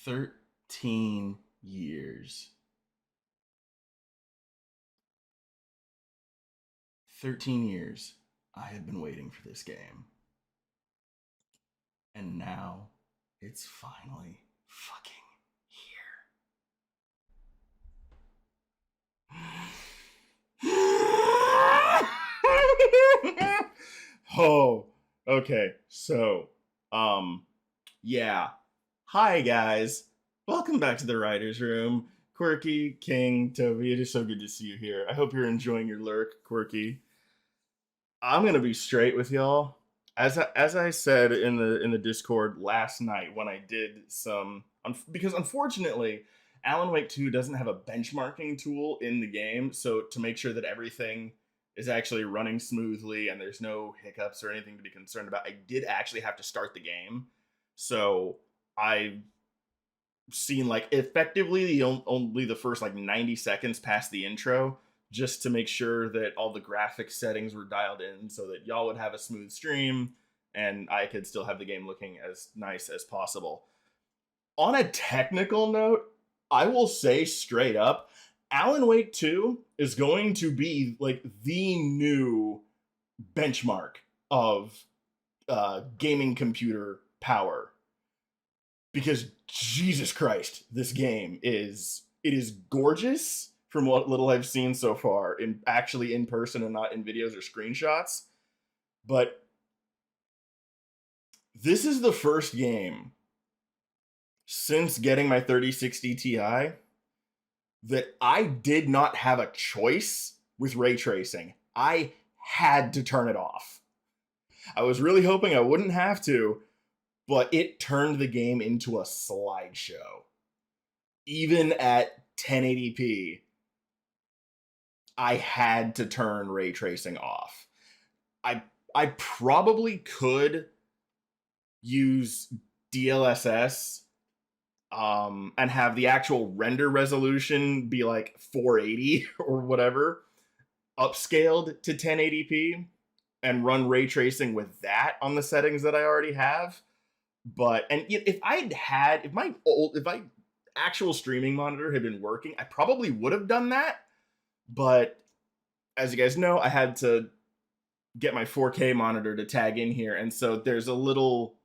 13 years. 13 years I have been waiting for this game. And now it's finally fucking here. Oh, okay. So, yeah. Hi, guys. Welcome back to the Writer's Room. Quirky, King, Toby, it is so good to see you here. I hope you're enjoying your lurk, Quirky. I'm gonna be straight with y'all. As I said in the Discord last night when I did some because unfortunately Alan Wake 2 doesn't have a benchmarking tool in the game, so to make sure that everything is actually running smoothly and there's no hiccups or anything to be concerned about, I did actually have to start the game. So I've seen like effectively only the first like 90 seconds past the intro just to make sure that all the graphic settings were dialed in so that y'all would have a smooth stream and I could still have the game looking as nice as possible. On a technical note, I will say straight up, Alan Wake 2 is going to be like the new benchmark of gaming computer power, because Jesus Christ, this game is gorgeous from what little I've seen so far, in person and not in videos or screenshots. But this is the first game since getting my 3060 Ti that I did not have a choice with ray tracing. I had to turn it off. I was really hoping I wouldn't have to, but it turned the game into a slideshow. Even at 1080p, I had to turn ray tracing off. I probably could use DLSS and have the actual render resolution be like 480 or whatever, upscaled to 1080p, and run ray tracing with that on the settings that I already have. But and if my actual streaming monitor had been working, I probably would have done that. But as you guys know, I had to get my 4K monitor to tag in here, and so there's a little,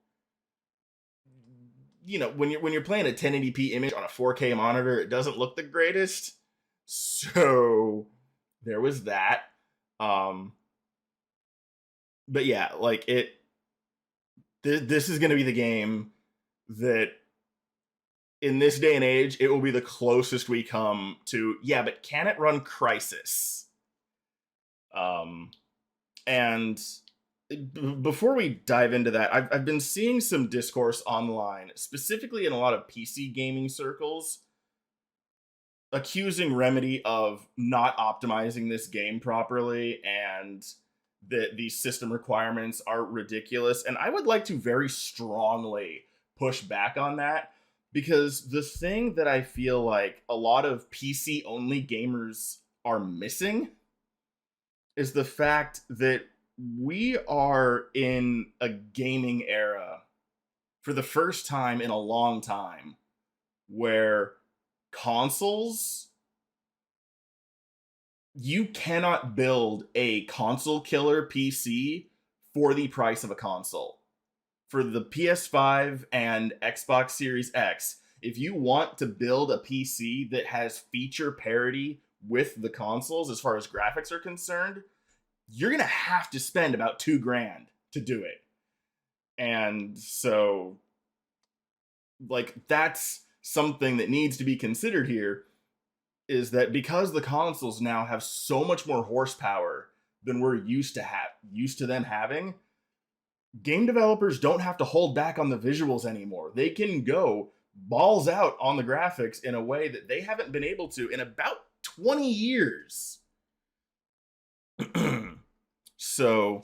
when you're playing a 1080p image on a 4K monitor, it doesn't look the greatest. So there was that. But yeah, like this is going to be the game that in this day and age, it will be the closest we come to, yeah, but can it run Crysis? And before we dive into that, I've been seeing some discourse online, specifically in a lot of PC gaming circles, accusing Remedy of not optimizing this game properly and that these system requirements are ridiculous. And I would like to very strongly push back on that, because the thing that I feel like a lot of PC only gamers are missing is the fact that we are in a gaming era for the first time in a long time where consoles, you cannot build a console killer PC for the price of a console. For the PS5 and Xbox Series X, if you want to build a PC that has feature parity with the consoles as far as graphics are concerned, you're gonna have to spend about $2,000 to do it. And so, like, that's something that needs to be considered here, is that because the consoles now have so much more horsepower than we're used to them having, game developers don't have to hold back on the visuals anymore. They can go balls out on the graphics in a way that they haven't been able to in about 20 years. So,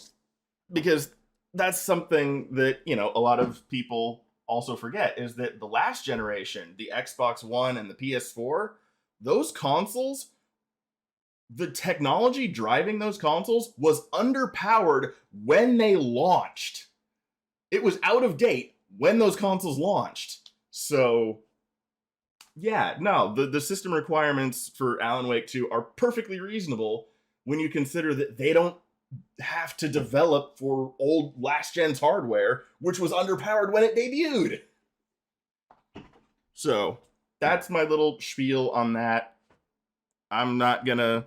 because that's something that, a lot of people also forget, is that the last generation, the Xbox One and the PS4, those consoles, the technology driving those consoles was underpowered when they launched. It was out of date when those consoles launched. So Yeah, no, the system requirements for Alan Wake 2 are perfectly reasonable when you consider that they don't have to develop for old last gen's hardware, which was underpowered when it debuted. So that's my little spiel on that. I'm not gonna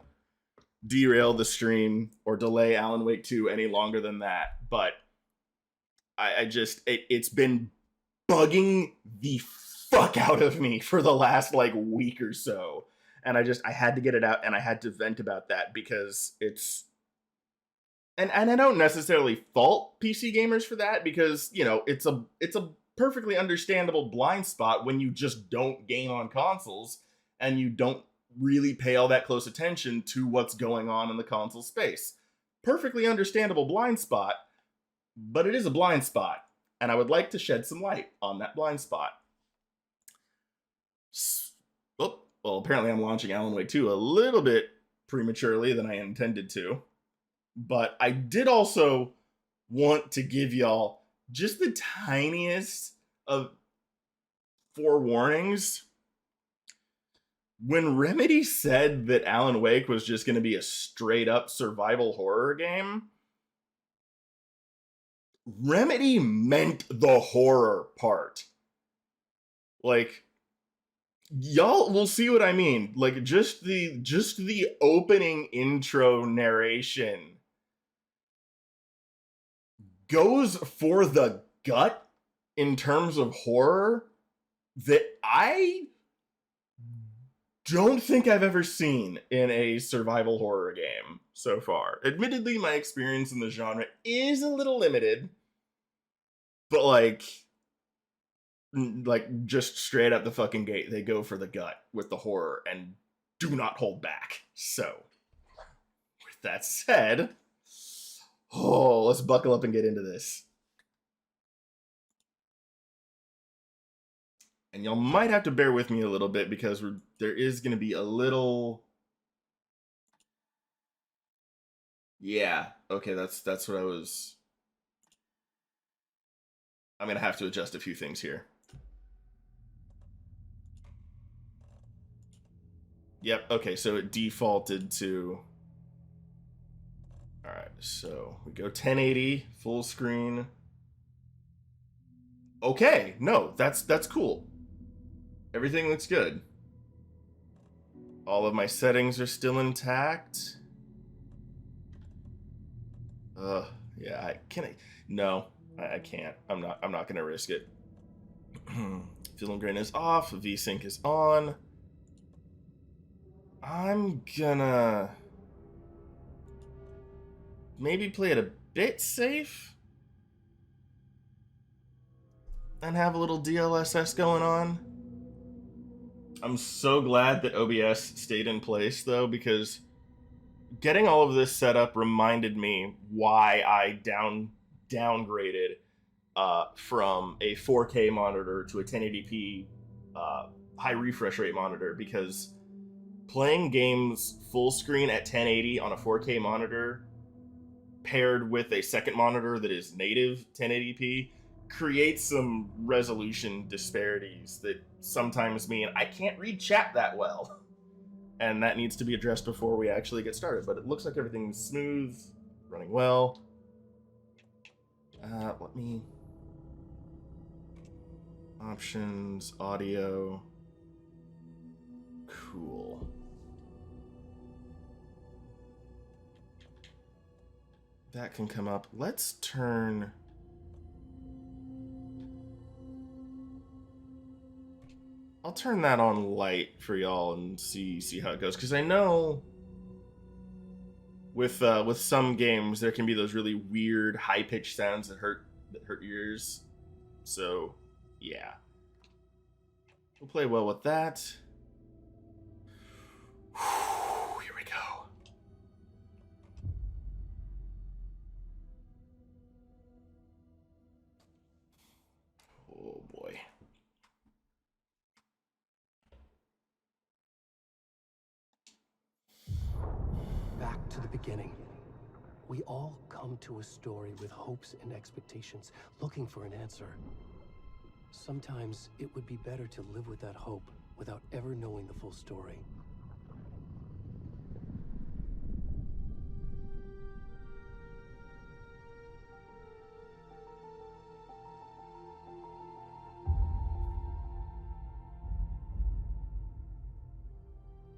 derail the stream or delay Alan Wake 2 any longer than that, but I just it's been bugging the fuck out of me for the last like week or so. And I had to get it out and I had to vent about that because it's and I don't necessarily fault PC gamers for that because, you know, it's a perfectly understandable blind spot when you just don't game on consoles and you don't really pay all that close attention to what's going on in the console space. Perfectly understandable blind spot, but it is a blind spot, and I would like to shed some light on that blind spot. Oh, well, apparently I'm launching Alan Wake 2 a little bit prematurely than I intended to, but I did also want to give y'all just the tiniest of forewarnings. When Remedy said that Alan Wake was just going to be a straight up survival horror game, Remedy meant the horror part. Like, y'all will see what I mean. Like, just the opening intro narration goes for the gut in terms of horror that I don't think I've ever seen in a survival horror game so far. Admittedly, my experience in the genre is a little limited, but like just straight up the fucking gate, they go for the gut with the horror and do not hold back. So, with that said, let's buckle up and get into this. And y'all might have to bear with me a little bit because there is going to be a little. Yeah, okay, that's what I was. I'm going to have to adjust a few things here. Yep, okay, so it defaulted to. All right, so we go 1080 full screen. Okay, no, that's cool. Everything looks good. All of my settings are still intact. Yeah, no, I can't. I'm not gonna risk it. Film grain is off, VSync is on. I'm gonna maybe play it a bit safe and have a little DLSS going on. I'm so glad that OBS stayed in place though, because getting all of this set up reminded me why I downgraded from a 4K monitor to a 1080p high refresh rate monitor, because playing games full screen at 1080 on a 4K monitor paired with a second monitor that is native 1080p creates some resolution disparities that sometimes mean I can't read chat that well. And that needs to be addressed before we actually get started. But it looks like everything's smooth, running well. Let me... Options, audio. Cool. That can come up. Let's turn... I'll turn that on light for y'all and see how it goes, because I know with some games there can be those really weird high pitched sounds that hurt ears. So yeah, we'll play well with that. Here we go. Oh boy. Back to the beginning. We all come to a story with hopes and expectations, looking for an answer. Sometimes it would be better to live with that hope without ever knowing the full story.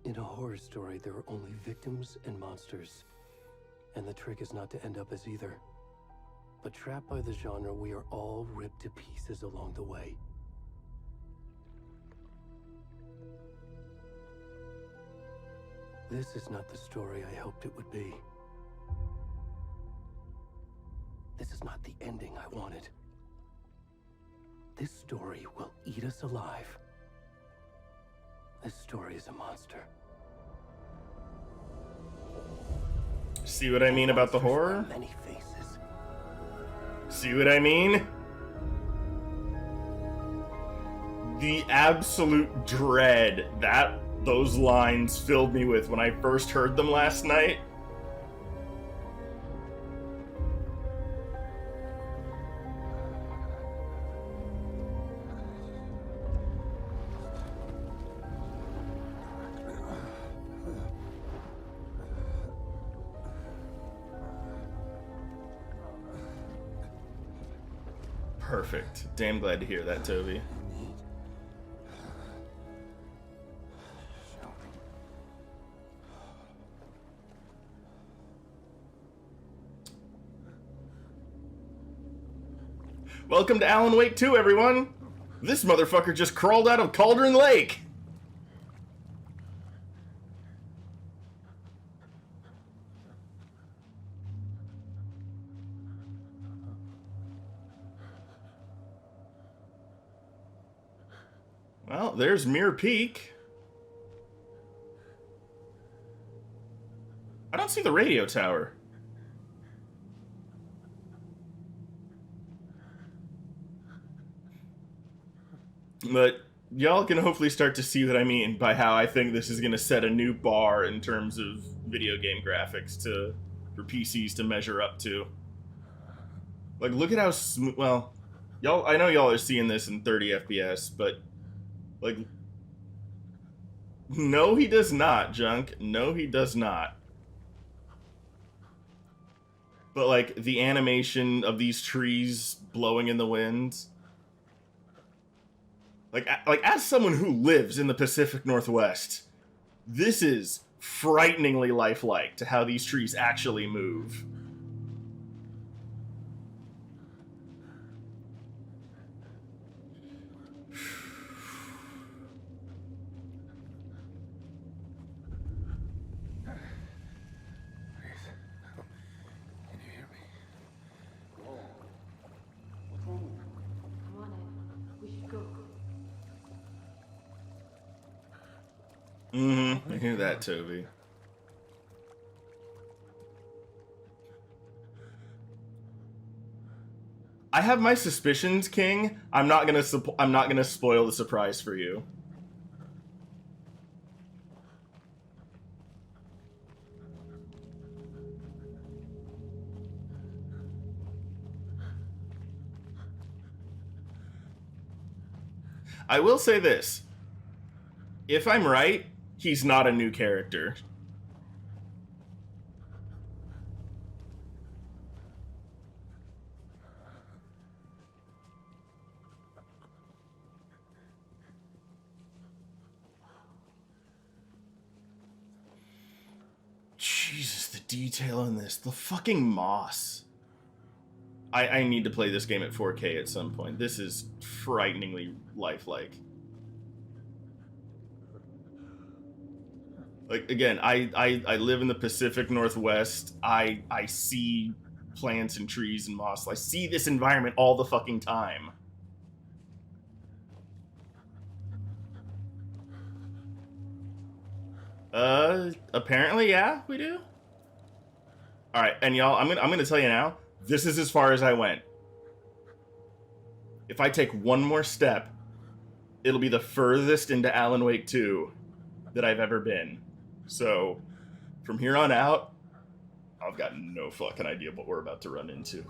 In a horror story, there are only victims and monsters. And the trick is not to end up as either. But trapped by the genre, we are all ripped to pieces along the way. This is not the story I hoped it would be. This is not the ending I wanted. This story will eat us alive. This story is a monster. See what I mean about the horror? Many faces. See what I mean? The absolute dread that those lines filled me with when I first heard them last night. Perfect. Damn glad to hear that, Toby. Welcome to Alan Wake 2, everyone! This motherfucker just crawled out of Cauldron Lake! Well, there's Mirror Peak. I don't see the radio tower. But y'all can hopefully start to see what I mean by how I think this is going to set a new bar in terms of video game graphics for PCs to measure up to. Like, look at how smooth. Well, y'all, I know y'all are seeing this in 30 FPS, but like, no, he does not, Junk. No, he does not. But like the animation of these trees blowing in the wind. Like as someone who lives in the Pacific Northwest, this is frighteningly lifelike to how these trees actually move. I hear that, Toby. I have my suspicions, King. I'm not gonna spoil the surprise for you. I will say this. If I'm right, he's not a new character. Jesus, the detail in this. The fucking moss. I need to play this game at 4K at some point. This is frighteningly lifelike. Like, again, I live in the Pacific Northwest. I see plants and trees and moss. I see this environment all the fucking time. Apparently, yeah, we do. Alright, and y'all, I'm gonna tell you now, this is as far as I went. If I take one more step, it'll be the furthest into Alan Wake 2 that I've ever been. So, from here on out, I've got no fucking idea what we're about to run into.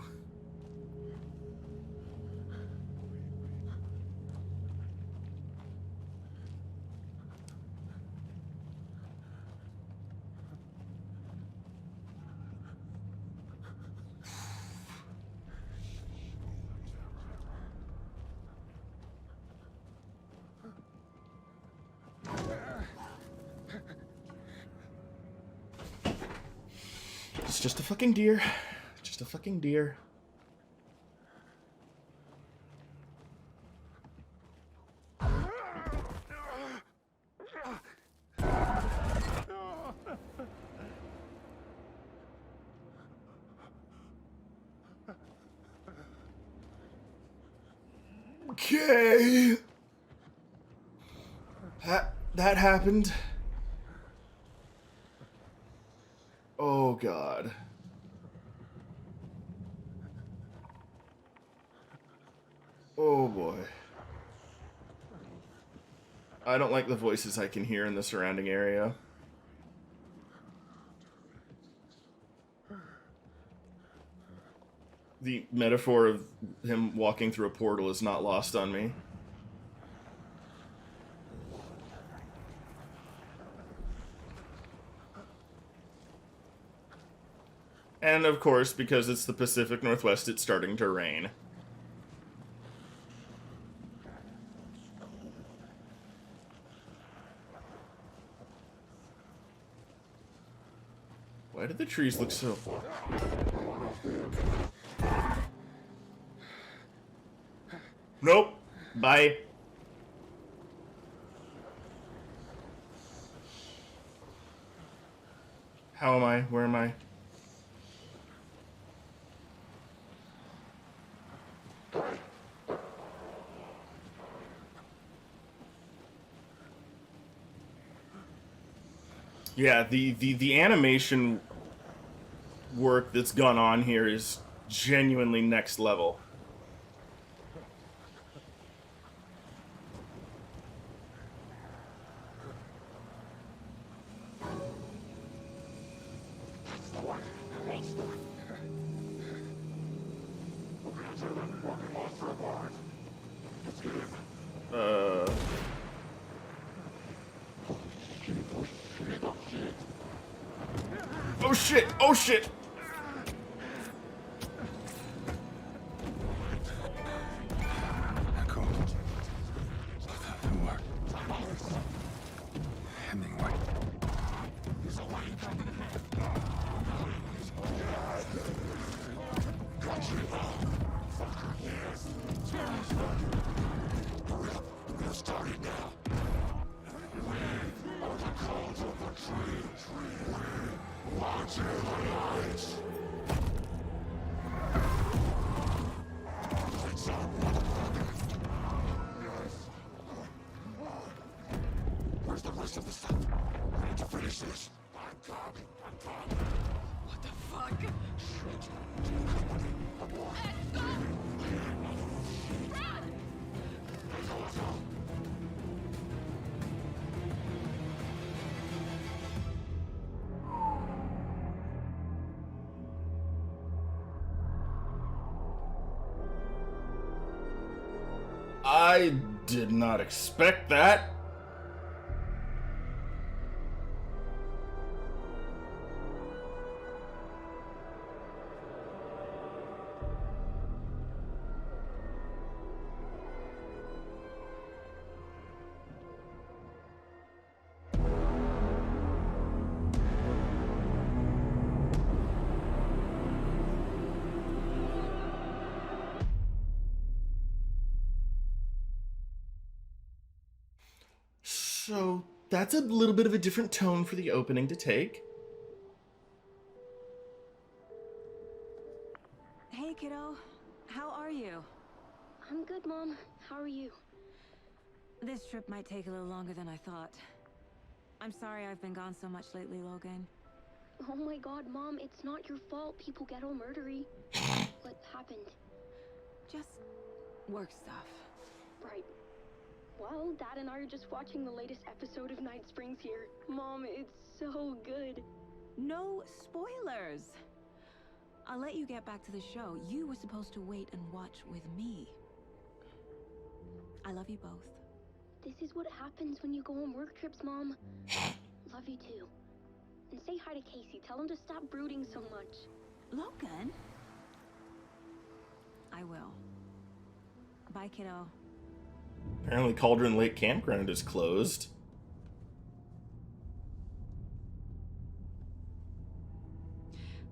It's just a fucking deer. Just a fucking deer. Okay. That happened. Oh god. Oh boy. I don't like the voices I can hear in the surrounding area. The metaphor of him walking through a portal is not lost on me. And of course, because it's the Pacific Northwest, it's starting to rain. Why do the trees look so... Nope. Bye. How am I? Where am I? Yeah, the animation work that's gone on here is genuinely next level. Oh shit! Oh shit! Echo. Who are? Hemingway. We're starting now. Watch your lights. Where's the rest of the stuff? I need to finish this. I'm coming. What the fuck? I did not expect that. So that's a little bit of a different tone for the opening to take. Hey, kiddo. How are you? I'm good, Mom. How are you? This trip might take a little longer than I thought. I'm sorry I've been gone so much lately, Logan. Oh my god, Mom, it's not your fault people get all murdery. What happened? Just work stuff. Right. Well, Dad and I are just watching the latest episode of Night Springs here. Mom, it's so good. No spoilers! I'll let you get back to the show. You were supposed to wait and watch with me. I love you both. This is what happens when you go on work trips, Mom. Love you too. And say hi to Casey. Tell him to stop brooding so much. Logan? I will. Bye, kiddo. Apparently Cauldron Lake Campground is closed.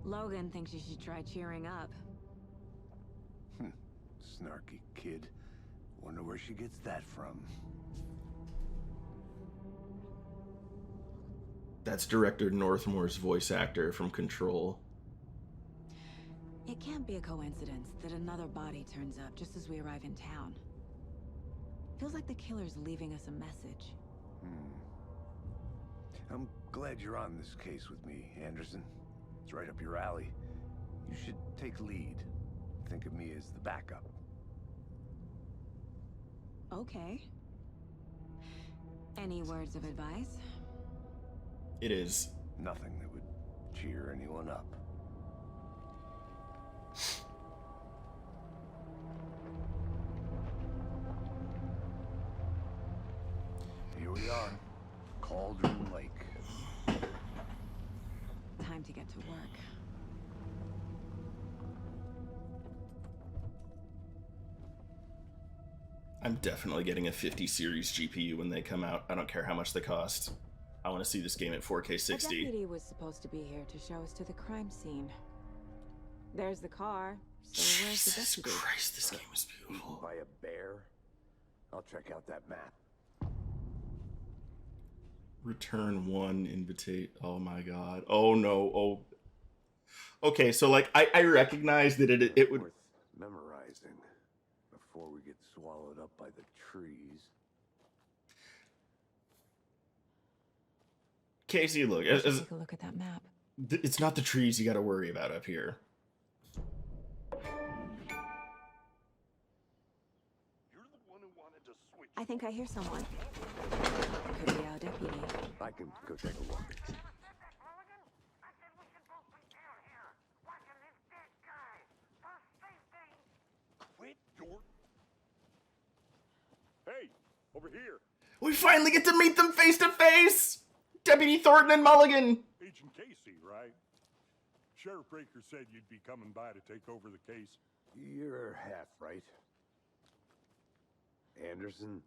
Logan thinks you should try cheering up. Snarky kid. Wonder where she gets that from. That's director Northmore's voice actor from Control. It can't be a coincidence that another body turns up just as we arrive in town. Feels like the killer's leaving us a message. I'm glad you're on this case with me, Anderson. It's right up your alley. You should take lead. Think of me as the backup. Okay. Any words of advice? It is. Nothing that would cheer anyone up. Here we are. Cauldron Lake. Time to get to work. I'm definitely getting a 50 series GPU when they come out. I don't care how much they cost. I want to see this game at 4K A 60. deputy was supposed to be here to show us to the crime scene. There's the car. So where's the Jesus deputy? Christ, this game is Eaten beautiful. by a bear? I'll check out that map. Return one, invitate. Oh my god. Oh no. Oh. Okay, so like I recognize that it would. Worth memorizing before we get swallowed up by the trees. Casey, look, We should take a look at that map. it's not the trees you got to worry about up here. You're the one who wanted to switch. I think I hear someone. Could be our deputy. I can go take a look. Quit your... Hey, over here. We finally get to meet them face to face. Deputy Thornton and Mulligan. Agent Casey, right? Sheriff Breaker said you'd be coming by to take over the case. You're half right. Anderson?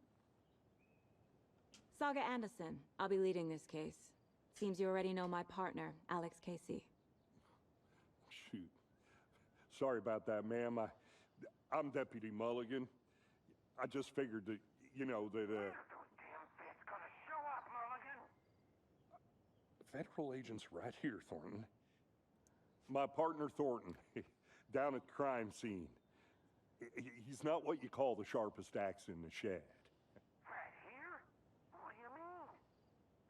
Saga Anderson. I'll be leading this case. Seems you already know my partner, Alex Casey. Shoot. Sorry about that, ma'am. I'm Deputy Mulligan. I just figured that, you know, that, Federal agents right here, Thornton. My partner, Thornton, down at the crime scene. He's not what you call the sharpest axe in the shed. Right here? What do you mean?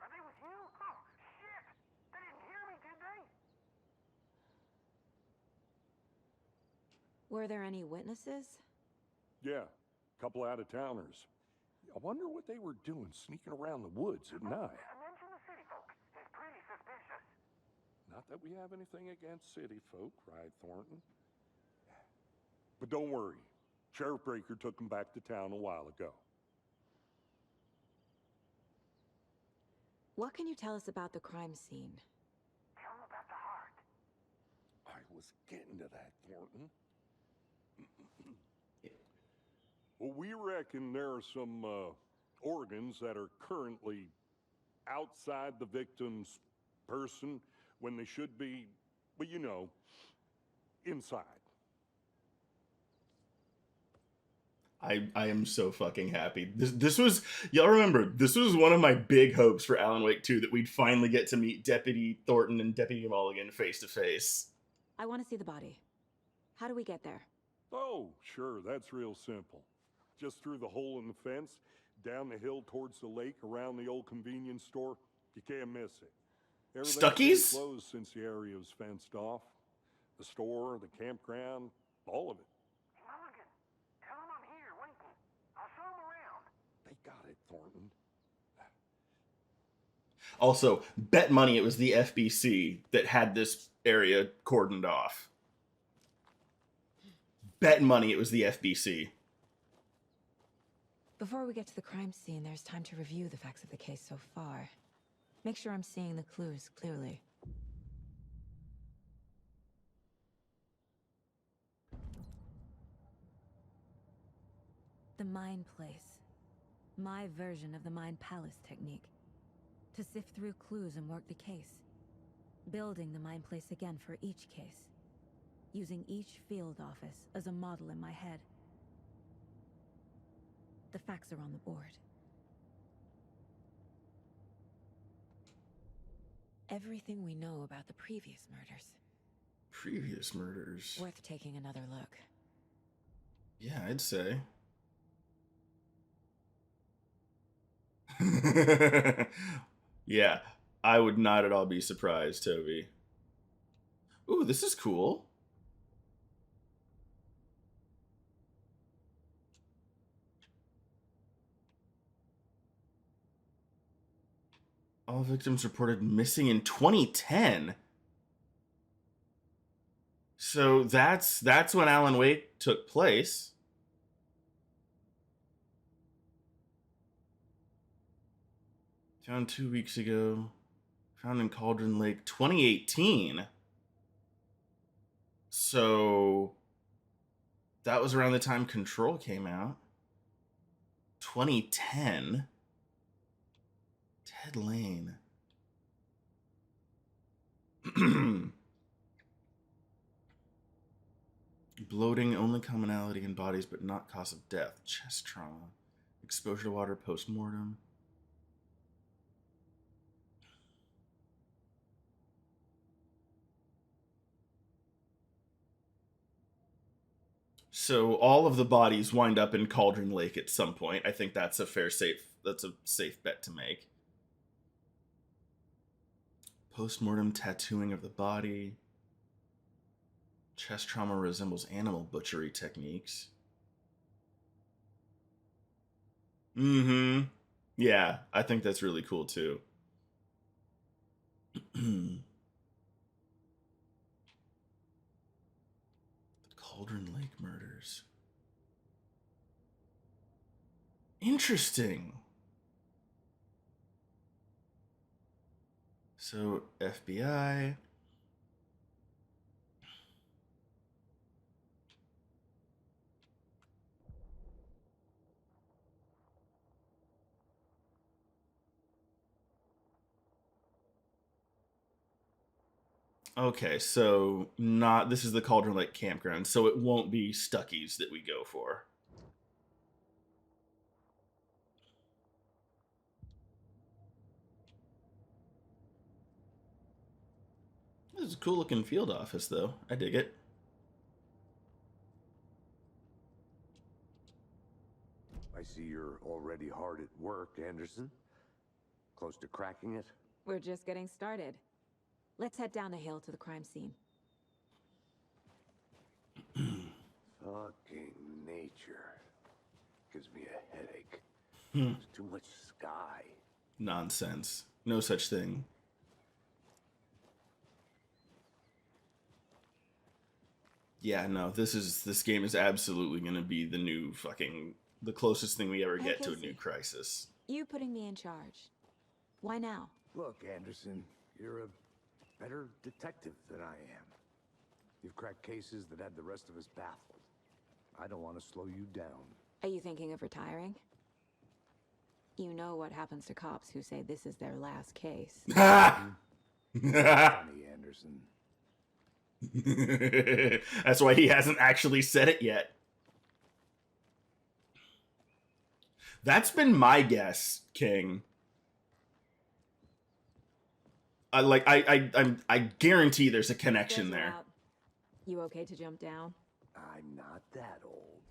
Are they with you? Oh, shit! They didn't hear me, did they? Were there any witnesses? Yeah, a couple out-of-towners. I wonder what they were doing sneaking around the woods at night. Mention the city folk. It's pretty suspicious. Not that we have anything against city folk, right, Thornton? But don't worry. Sheriff Breaker took them back to town a while ago. What can you tell us about the crime scene? Tell them about the heart. I was getting to that, Thornton. Well, we reckon there are some organs that are currently outside the victim's person when they should be, well, you know, inside. I am so fucking happy. This was, y'all remember, this was one of my big hopes for Alan Wake 2, that we'd finally get to meet Deputy Thornton and Deputy Mulligan face to face. I want to see the body. How do we get there? Oh, sure, that's real simple. Just through the hole in the fence, down the hill towards the lake, around the old convenience store. You can't miss it. Everything's been Stuckey's? closed since the area was fenced off. The store, the campground, all of it. Mulligan, tell them I'm here waiting. I'll show them around. They got it, Thornton. Also, bet money it was the FBC that had this area cordoned off. Bet money it was the FBC. Before we get to the crime scene, there's time to review the facts of the case so far. Make sure I'm seeing the clues clearly. The Mind Place. My version of the Mind Palace technique. To sift through clues and work the case. building the mind place again for each case, using each field office as a model in my head. The facts are on the board. Everything we know about the previous murders. Previous murders. Worth taking another look. Yeah, I'd say. Yeah, I would not at all be surprised, Toby. Ooh, this is cool. All victims reported missing in 2010. So that's when Alan Wake took place. Found 2 weeks ago. Found in Cauldron Lake, 2018. So that was around the time Control came out. 2010. Ted Lane. Bloating, only commonality in bodies but not cause of death. Chest trauma. Exposure to water post-mortem. So all of the bodies wind up in Cauldron Lake at some point. I think that's a safe bet to make. Post-mortem tattooing of the body. Chest trauma resembles animal butchery techniques. Mm-hmm. Yeah, I think that's really cool too. The Cauldron Lake murders. Interesting. So, FBI. Okay, so this is the Cauldron Lake campground, so it won't be Stuckey's that we go for. This is a cool looking field office, though. I dig it. I see you're already hard at work, Anderson. Close to cracking it? We're just getting started. Let's head down the hill to the crime scene. Fucking nature. Gives me a headache. Hmm. There's too much sky. Nonsense. No such thing. Yeah, no, this game is absolutely gonna be the new the closest thing we ever Hey, get to a Casey. new Crisis. You putting me in charge. Why now? Look, Anderson, you're a better detective than I am. You've cracked cases that had the rest of us baffled. I don't want to slow you down. Are you thinking of retiring? You know what happens to cops who say this is their last case. Funny, Anderson. That's why he hasn't actually said it yet. That's been my guess, King. I guarantee there's a connection Stairs are there. out. You okay to jump down? I'm not that old.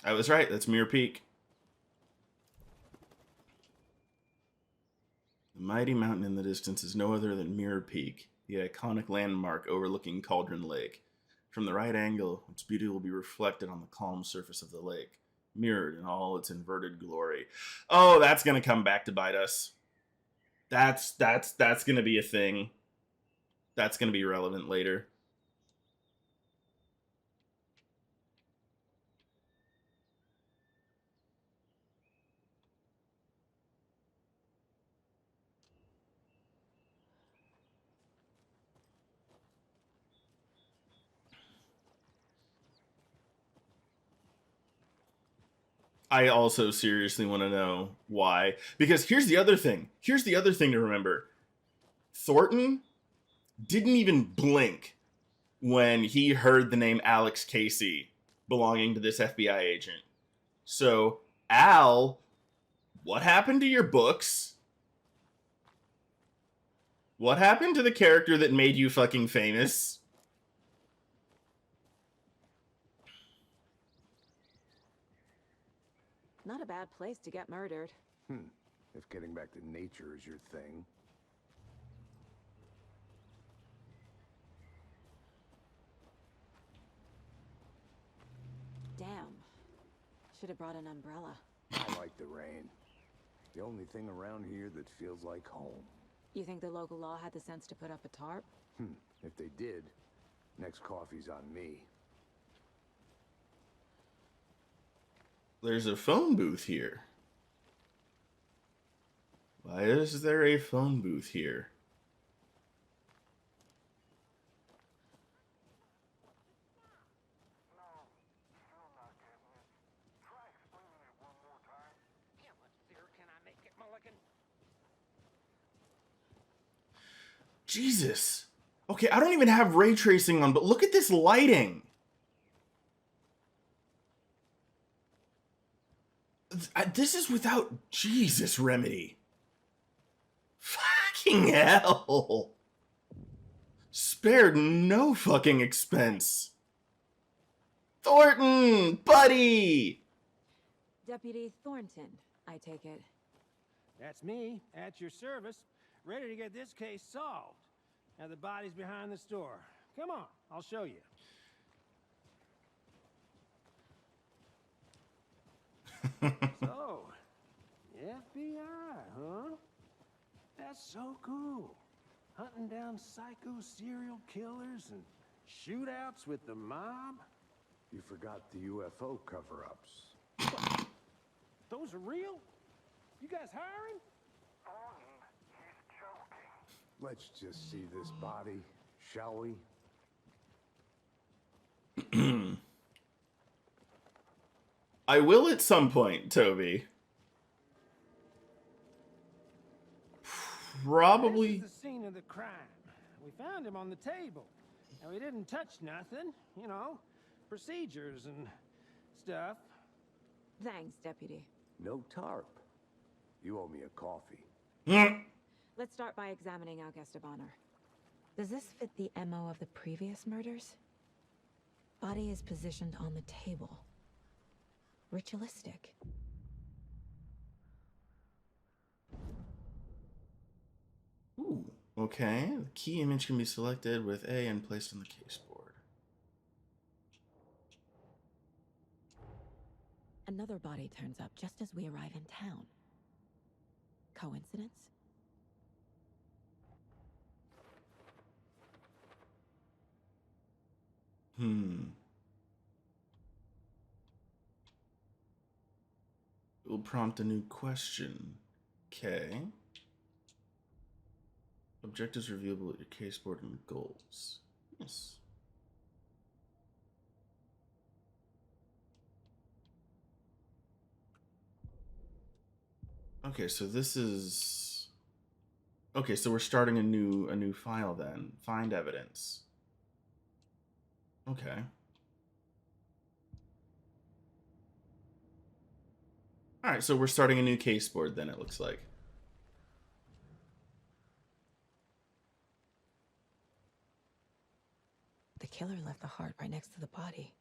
I was right. That's Mirror Peak. The mighty mountain in the distance is no other than Mirror Peak, the iconic landmark overlooking Cauldron Lake. From the right angle, its beauty will be reflected on the calm surface of the lake, mirrored in all its inverted glory. Oh, that's gonna come back to bite us. That's gonna be a thing. That's gonna be relevant later. I also seriously want to know why. Because here's the other thing. Here's the other thing to remember. Thornton didn't even blink when he heard the name Alex Casey belonging to this FBI agent. So, Al, what happened to your books? What happened to the character that made you fucking famous? Not a bad place to get murdered. If getting back to nature is your thing. Damn. Should have brought an umbrella. I like the rain. The only thing around here that feels like home. You think the local law had the sense to put up a tarp? If they did, next coffee's on me. There's a phone booth here. Why is there a phone booth here? No, still not getting it. Try explaining it one more time. How much clearer can I make it, Mulligan? Jesus. Okay, I don't even have ray tracing on, but look at this lighting. This is without Jesus, Remedy. Fucking hell. Spared no fucking expense. Thornton, buddy. Deputy Thornton, I take it. That's me, at your service, ready to get this case solved. Now the body's behind the store. Come on, I'll show you. So, FBI, huh? That's so cool. Hunting down psycho serial killers and shootouts with the mob. You forgot the UFO cover-ups. Those are real? You guys hiring? Thornton, he's joking. Let's just see this body, shall we? I will at some point, Toby. Probably. This is the scene of the crime. We found him on the table. And we didn't touch nothing, you know, procedures and stuff. Thanks, Deputy. No tarp. You owe me a coffee. Let's start by examining Al Estebaner. Does this fit the MO of the previous murders? Body is positioned on the table. Ritualistic. Ooh, okay. The key image can be selected with A and placed on the case board. Another body turns up just as we arrive in town. Coincidence? It will prompt a new question. Okay. Objectives revealable at your case board and goals. Yes. Okay, so this is... Okay, so we're starting a new file then. Find evidence. Okay. Alright, so we're starting a new case board then, it looks like. The killer left the heart right next to the body.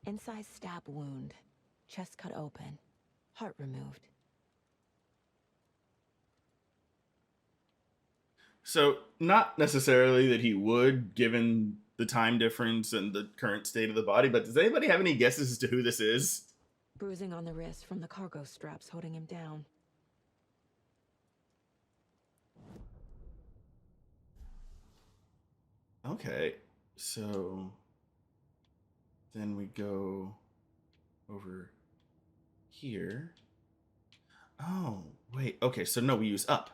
Incised stab wound. Chest cut open. Heart removed. So, not necessarily that he would, given the time difference and the current state of the body, but does anybody have any guesses as to who this is? Bruising on the wrist from the cargo straps holding him down. Okay, so then we go over here. Oh, wait. Okay, so no, we use up.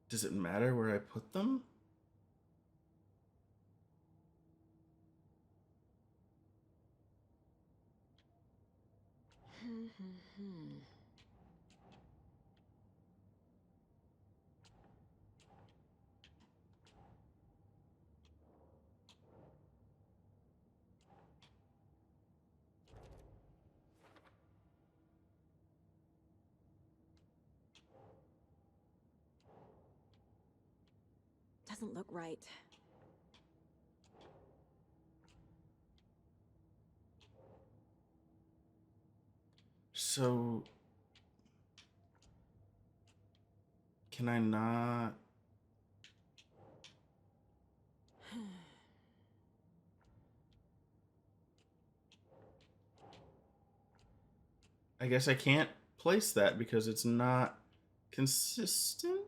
Does it matter where I put them? Doesn't look right. So, can I not? I guess I can't place that because it's not consistent.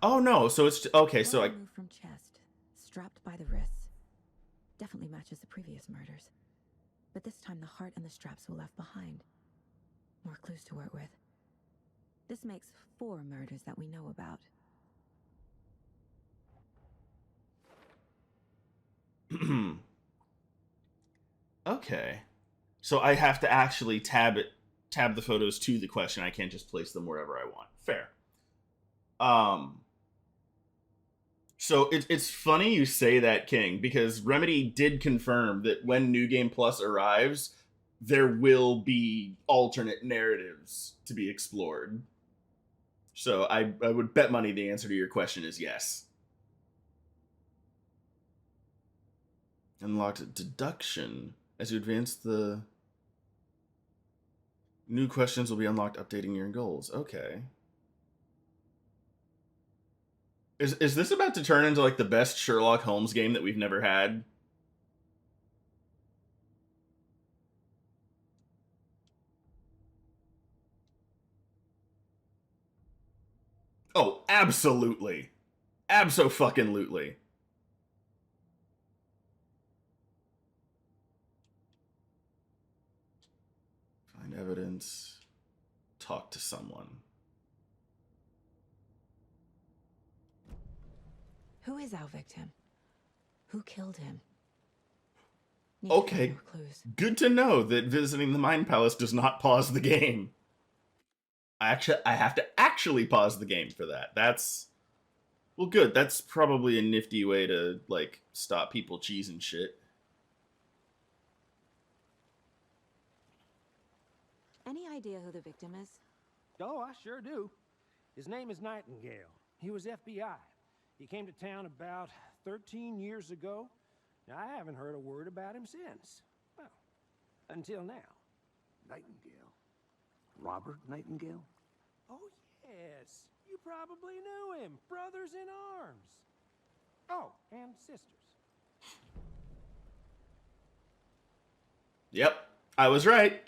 Oh no, so it's okay, so I Move from chest, strapped by the wrists. Definitely matches the previous murders. But this time the heart and the straps were left behind. More clues to work with. This makes 4 murders that we know about. Okay. So I have to actually tab the photos to the question. I can't just place them wherever I want. Fair. So it's funny you say that, King, because Remedy did confirm that when New Game Plus arrives, there will be alternate narratives to be explored. So I would bet money the answer to your question is yes. Unlocked deduction. As you advance, the new questions will be unlocked, updating your goals. Okay. Is this about to turn into like the best Sherlock Holmes game that we've never had? Oh, absolutely. Abso-fucking-lutely. Find evidence. Talk to someone. Who is our victim? Who killed him? Okay, good to know that visiting the Mind Palace does not pause the game. I have to actually pause the game for that. That's... Well, good. That's probably a nifty way to, like, stop people cheesing shit. Any idea who the victim is? Oh, I sure do. His name is Nightingale. He was FBI. He came to town about 13 years ago. Now, I haven't heard a word about him since. Well, until now. Nightingale? Robert Nightingale? Oh, yes. You probably knew him. Brothers in arms. Oh, and sisters. Yep, I was right.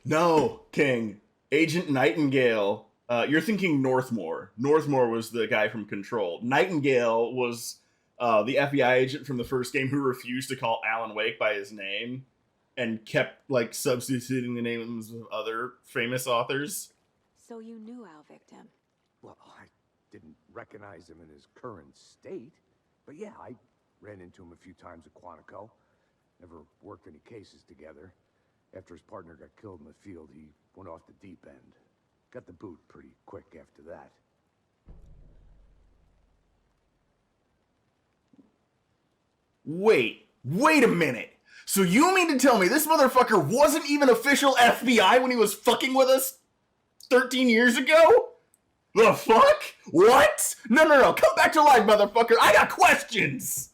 No, King. Agent Nightingale. You're thinking Northmore. Northmore was the guy from Control. Nightingale was the FBI agent from the first game who refused to call Alan Wake by his name and kept like substituting the names of other famous authors. So you knew our victim? Well, I didn't recognize him in his current state. But yeah, I ran into him a few times at Quantico. Never worked any cases together. After his partner got killed in the field, he went off the deep end. Got the boot pretty quick after that. Wait a minute. So you mean to tell me this motherfucker wasn't even official FBI when he was fucking with us 13 years ago? The fuck? What? No. Come back to life, motherfucker. I got questions.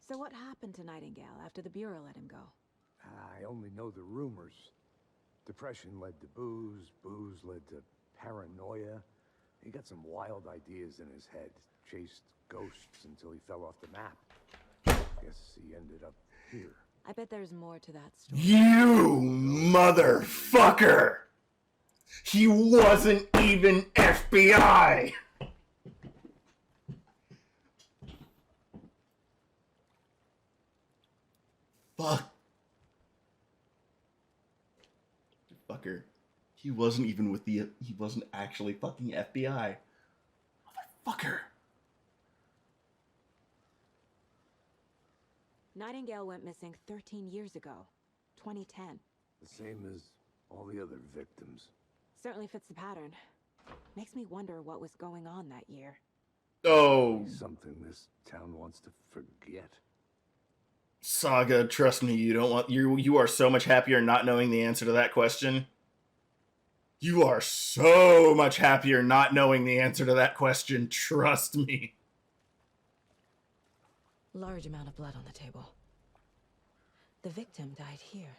So what happened to Nightingale after the Bureau let him go? I only know the rumors. Depression led to booze, booze led to paranoia. He got some wild ideas in his head, chased ghosts until he fell off the map. Guess he ended up here. I bet there's more to that story. You motherfucker! He wasn't even FBI! Fuck. Fucker. He wasn't even with the... He wasn't actually fucking FBI. Motherfucker. Nightingale went missing 13 years ago. 2010. The same as all the other victims. Certainly fits the pattern. Makes me wonder what was going on that year. Oh. Something this town wants to forget. Saga, trust me, you are so much happier not knowing the answer to that question. You are so much happier not knowing the answer to that question, trust me. Large amount of blood on the table. The victim died here.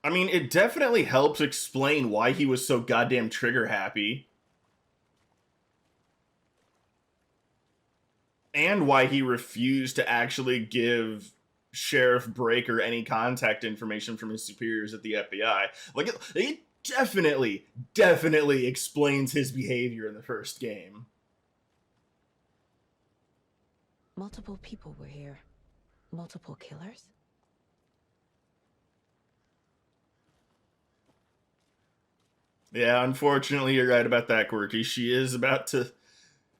I mean, it definitely helps explain why he was so goddamn trigger happy. And why he refused to actually give Sheriff Breaker any contact information from his superiors at the FBI. Like, it definitely explains his behavior in the first game. Multiple people were here. Multiple killers? Yeah, unfortunately, you're right about that, Quirky. She is about to...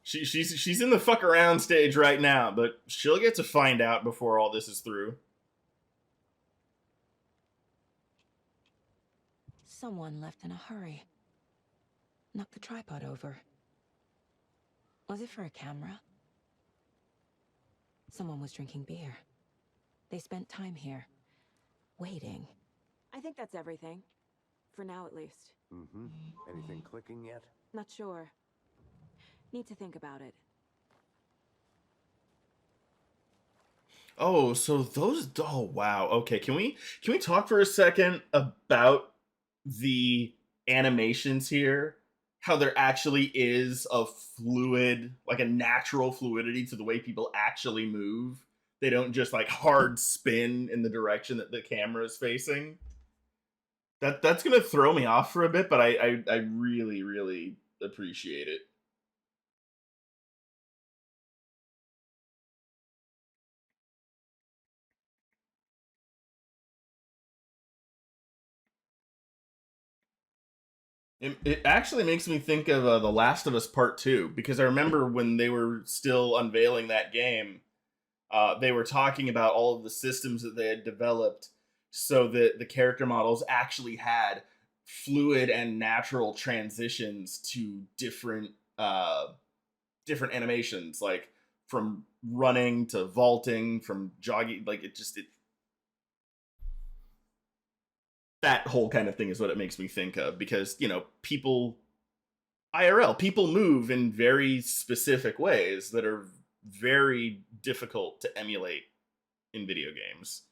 She's in the fuck around stage right now, but she'll get to find out before all this is through. Someone left in a hurry. Knocked the tripod over. Was it for a camera? Someone was drinking beer. They spent time here. Waiting. I think that's everything. For now, at least. Mm-hmm. Anything clicking yet? Not sure. Need to think about it. Oh, so those... Oh, wow. Okay, can we talk for a second about the animations here? How there actually is a fluid, like a natural fluidity to the way people actually move. They don't just, like, hard spin in the direction that the camera is facing. That's gonna throw me off for a bit, but I really, really appreciate it. It actually makes me think of The Last of Us Part 2, because I remember when they were still unveiling that game, they were talking about all of the systems that they had developed so that the character models actually had fluid and natural transitions to different animations, like from running to vaulting, from jogging, like that whole kind of thing is what it makes me think of, because, you know, people move in very specific ways that are very difficult to emulate in video games.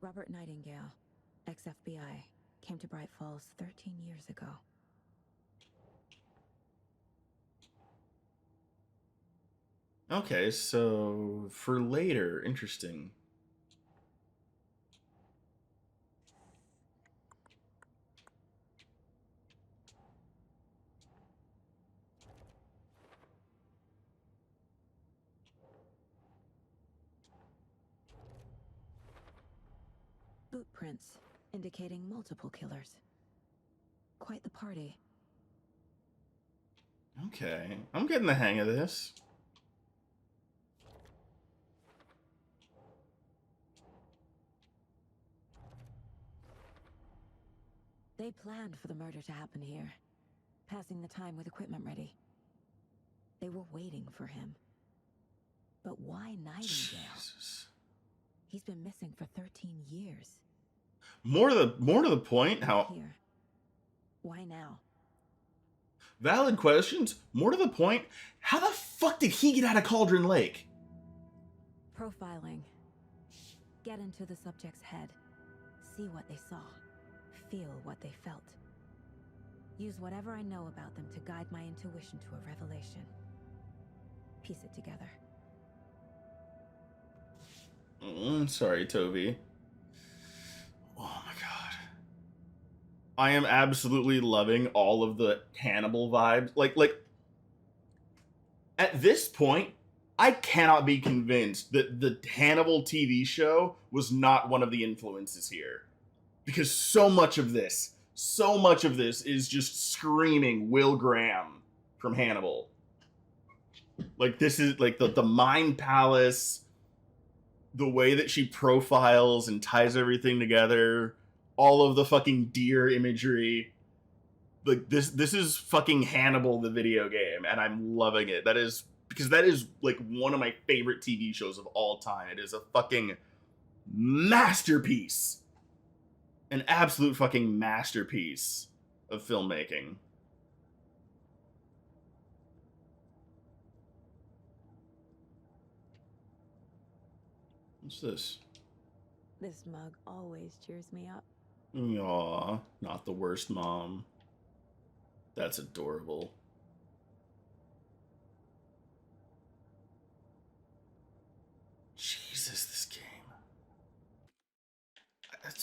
Robert Nightingale, ex-FBI, came to Bright Falls 13 years ago. Okay, so for later, interesting. Boot prints indicating multiple killers. Quite the party. Okay, I'm getting the hang of this. They planned for the murder to happen here, passing the time with equipment ready. They were waiting for him. But why Nightingale? Jesus. He's been missing for 13 years. More to the point, how... Here. Why now? Valid questions. More to the point, how the fuck did he get out of Cauldron Lake? Profiling. Get into the subject's head. See what they saw. Feel what they felt. Use whatever I know about them to guide my intuition to a revelation. Piece it together. Sorry, Toby. Oh my god. I am absolutely loving all of the Hannibal vibes. Like, at this point, I cannot be convinced that the Hannibal TV show was not one of the influences here. Because so much of this is just screaming Will Graham from Hannibal. Like, this is, like, the Mind Palace, the way that she profiles and ties everything together, all of the fucking deer imagery. Like, this is fucking Hannibal the video game, and I'm loving it. That is, because that is, like, one of my favorite TV shows of all time. It is a fucking masterpiece. An absolute fucking masterpiece of filmmaking. What's this? This mug always cheers me up. Aw, not the worst mom. That's adorable. Jesus, this game.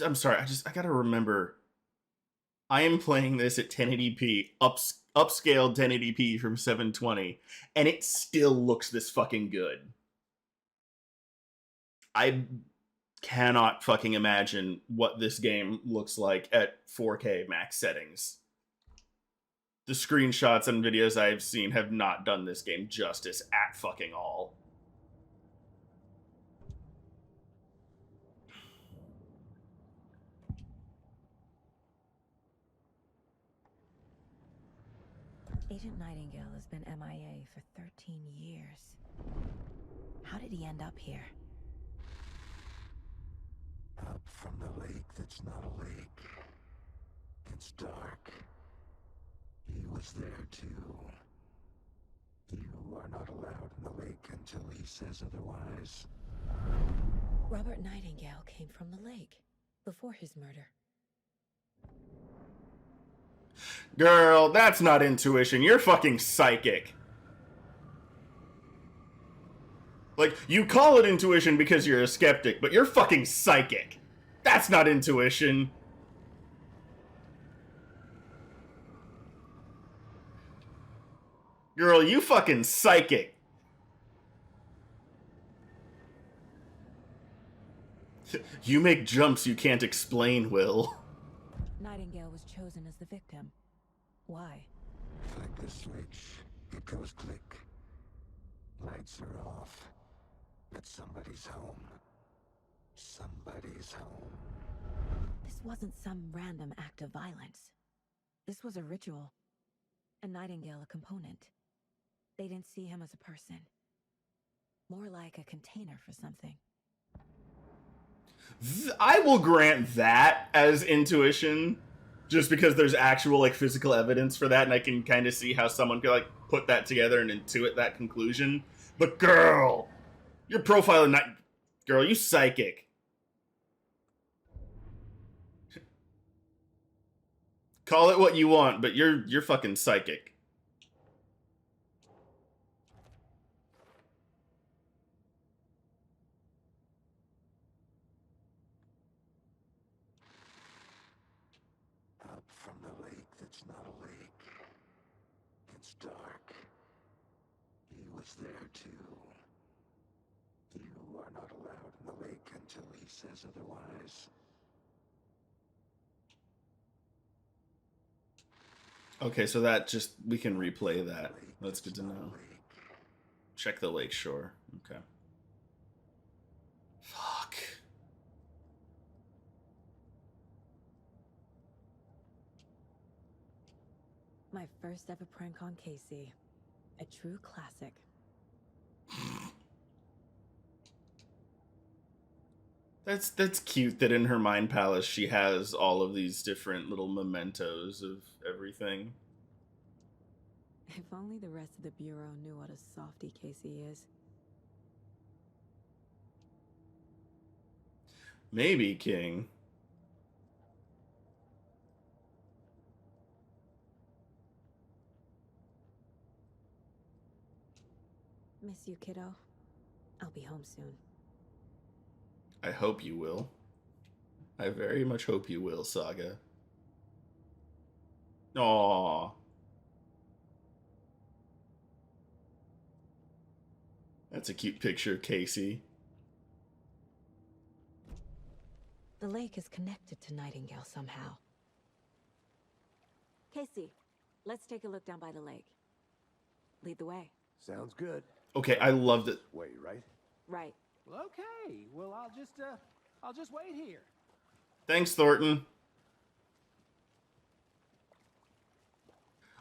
I'm sorry, I gotta remember. I am playing this at 1080p, upscaled 1080p from 720, and it still looks this fucking good. I cannot fucking imagine what this game looks like at 4K max settings. The screenshots and videos I've seen have not done this game justice at fucking all. Agent Nightingale has been MIA for 13 years. How did he end up here? Up from the lake that's not a lake. It's dark. He was there too. You are not allowed in the lake until he says otherwise. Robert Nightingale came from the lake before his murder. Girl, that's not intuition. You're fucking psychic. Like, you call it intuition because you're a skeptic, but you're fucking psychic. That's not intuition. Girl, you fucking psychic. You make jumps you can't explain, Will. Nightingale was chosen as the victim. Why? Flick the switch. It goes click. Lights are off. But somebody's home. Somebody's home. This wasn't some random act of violence. This was a ritual. And Nightingale a component. They didn't see him as a person. More like a container for something. I will grant that as intuition, just because there's actual, like, physical evidence for that, and I can kind of see how someone could, like, put that together and intuit that conclusion. But girl, your profile not... Girl, you psychic. Call it what you want, but you're fucking psychic. Up from the lake that's not a lake. It's dark. He was there too. You are not allowed in the lake until he says otherwise. Okay, so that just... We can replay that. That's good to know. Check the lake shore. Okay. Fuck. My first ever prank on Casey. A true classic. That's cute that in her mind palace she has all of these different little mementos of everything. If only the rest of the Bureau knew what a softy Casey is. Maybe, King. Miss you, kiddo. I'll be home soon. I hope you will. I very much hope you will, Saga. Aww. That's a cute picture of Casey. The lake is connected to Nightingale somehow. Casey, let's take a look down by the lake. Lead the way. Sounds good. Okay, I loved it. Wait, right? Right. Well, okay. Well, I'll just wait here. Thanks, Thornton.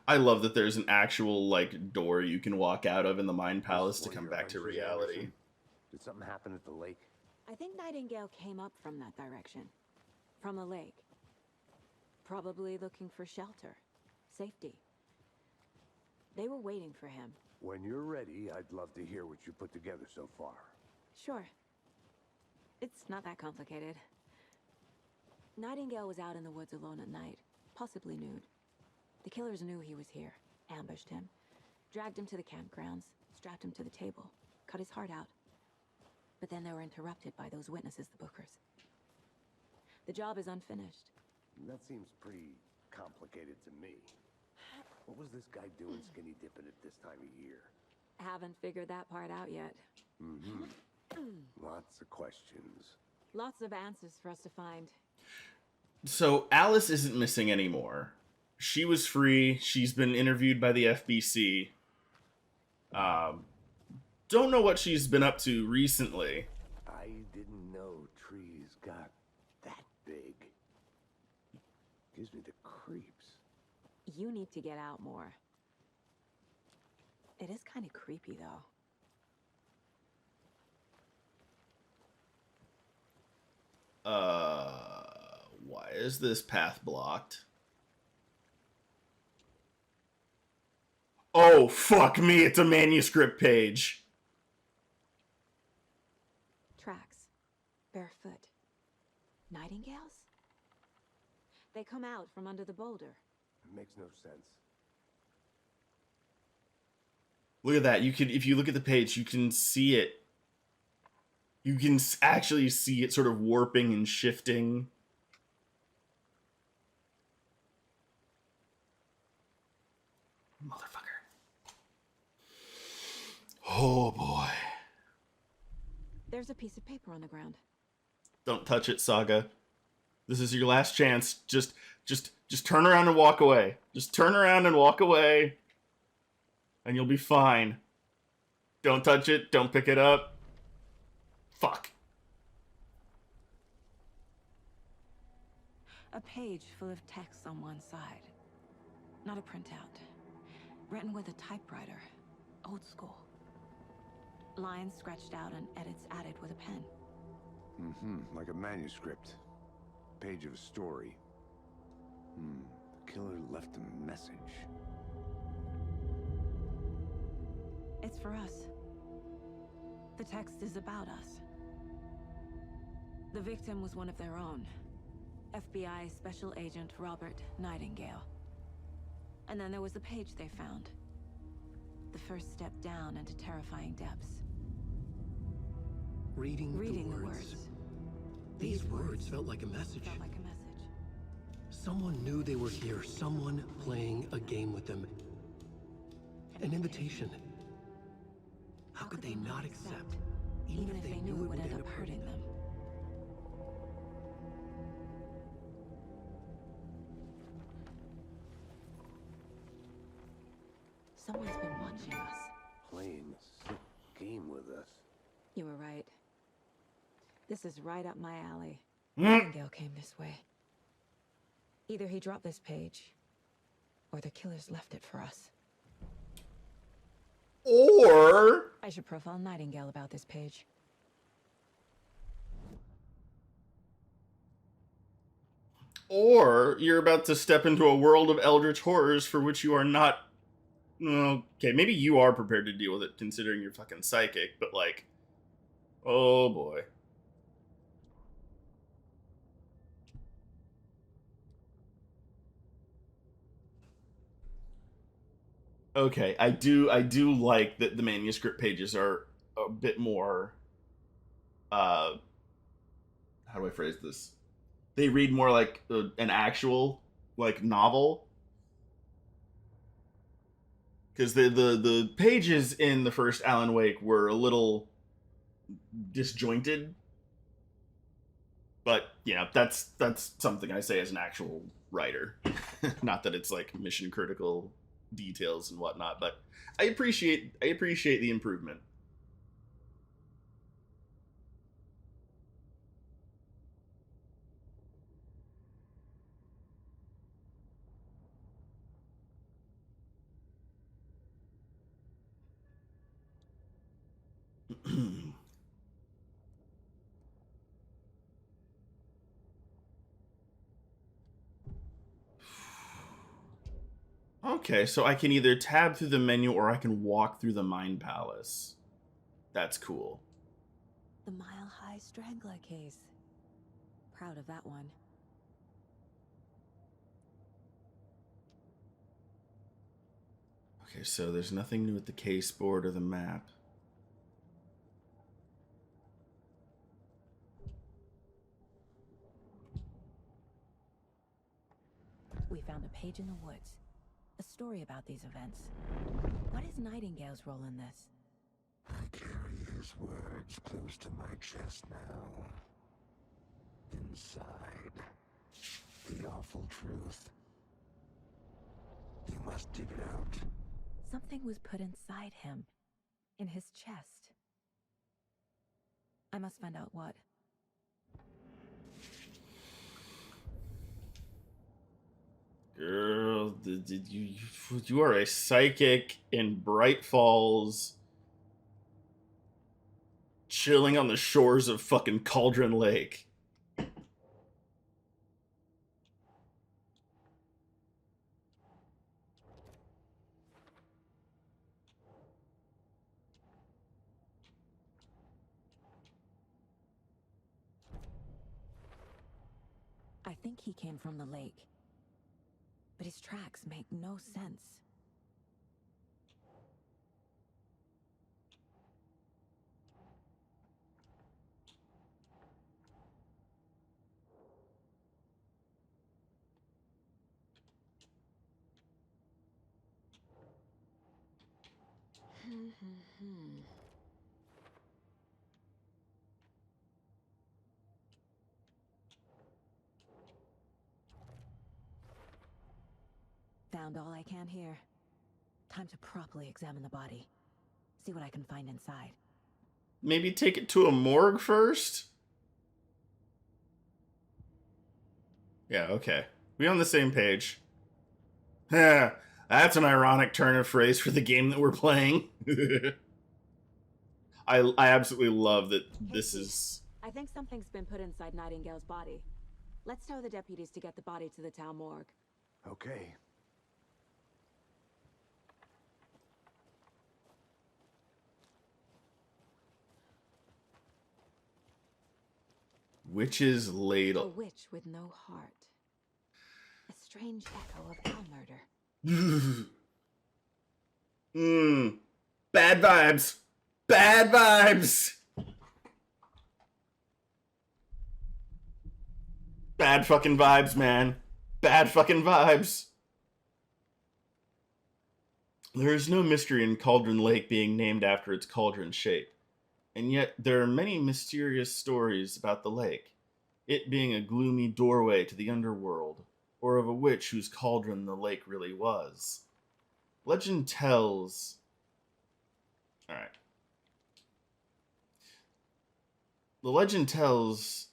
I love that there's an actual, like, door you can walk out of in the Mind Palace to come back to reality. Did something happen at the lake? I think Nightingale came up from that direction. From the lake. Probably looking for shelter. Safety. They were waiting for him. When you're ready, I'd love to hear what you put together so far. Sure. It's not that complicated. Nightingale was out in the woods alone at night, possibly nude. The killers knew he was here, ambushed him, dragged him to the campgrounds, strapped him to the table, cut his heart out. But then they were interrupted by those witnesses, the Bookers. The job is unfinished. That seems pretty complicated to me. What was this guy doing skinny dipping at this time of year? Haven't figured that part out yet. Mm-hmm. Lots of questions. Lots of answers for us to find. So Alice isn't missing anymore. She was free. She's been interviewed by the FBC. Don't know what she's been up to recently. I didn't know trees got that big. Gives me the creeps. You need to get out more. It is kind of creepy, though. Why is this path blocked? Oh, fuck me, it's a manuscript page. Tracks. Barefoot. Nightingales? They come out from under the boulder. It makes no sense. Look at that. You can, if you look at the page, you can see it. You can actually see it sort of warping and shifting. Motherfucker. Oh boy. There's a piece of paper on the ground. Don't touch it, Saga. This is your last chance. Just turn around and walk away. Just turn around and walk away. And you'll be fine. Don't touch it. Don't pick it up. Fuck. A page full of text on one side. Not a printout. Written with a typewriter. Old school. Lines scratched out and edits added with a pen. Mm-hmm. Like a manuscript. Page of a story. The killer left a message. It's for us. The text is about us. The victim was one of their own. FBI Special Agent Robert Nightingale. And then there was the page they found. The first step down into terrifying depths. Reading the the words. These words felt like a message. Felt like a message. Someone knew they were here. Someone playing a game with them. An invitation. How could they not accept, even if they knew it would end up hurting them? Someone's been watching us. Playing a sick game with us. You were right. This is right up my alley. Mm. Nightingale came this way. Either he dropped this page, or the killers left it for us. Or I should profile Nightingale about this page. you're about to step into a world of eldritch horrors for which you are not Okay, maybe you are prepared to deal with it considering you're fucking psychic, but like, oh boy. Okay, I do like that the manuscript pages are a bit more how do I phrase this? They read more like an actual like novel, because the pages in the first Alan Wake were a little disjointed, but you know that's something I say as an actual writer. Not that it's like mission critical details and whatnot, but I appreciate the improvement. Okay, so I can either tab through the menu or I can walk through the Mind Palace. That's cool. The Mile High Strangler case. Proud of that one. Okay, so there's nothing new with the case board or the map. We found a page in the woods. A story about these events. What is Nightingale's role in this? I carry his words close to my chest now. Inside, the awful truth. You must dig it out. Something was put inside him. In his chest. I must find out what. Girl, you are a psychic in Bright Falls, chilling on the shores of fucking Cauldron Lake. I think he came from the lake. But his tracks make no sense. Found all I can here. Time to properly examine the body. See what I can find inside. Maybe take it to a morgue first? Yeah, okay. We on the same page. That's an ironic turn of phrase for the game that we're playing. I absolutely love that this is... I think something's been put inside Nightingale's body. Let's tell the deputies to get the body to the town morgue. Okay. Witch's A ladle. witch with no heart. A strange echo of Al murder. Bad vibes. Bad vibes. Bad fucking vibes, man. Bad fucking vibes. There is no mystery in Cauldron Lake being named after its cauldron shape. And yet there are many mysterious stories about the lake, it being a gloomy doorway to the underworld, or of a witch whose cauldron the lake really was. Legend tells... Alright. The legend tells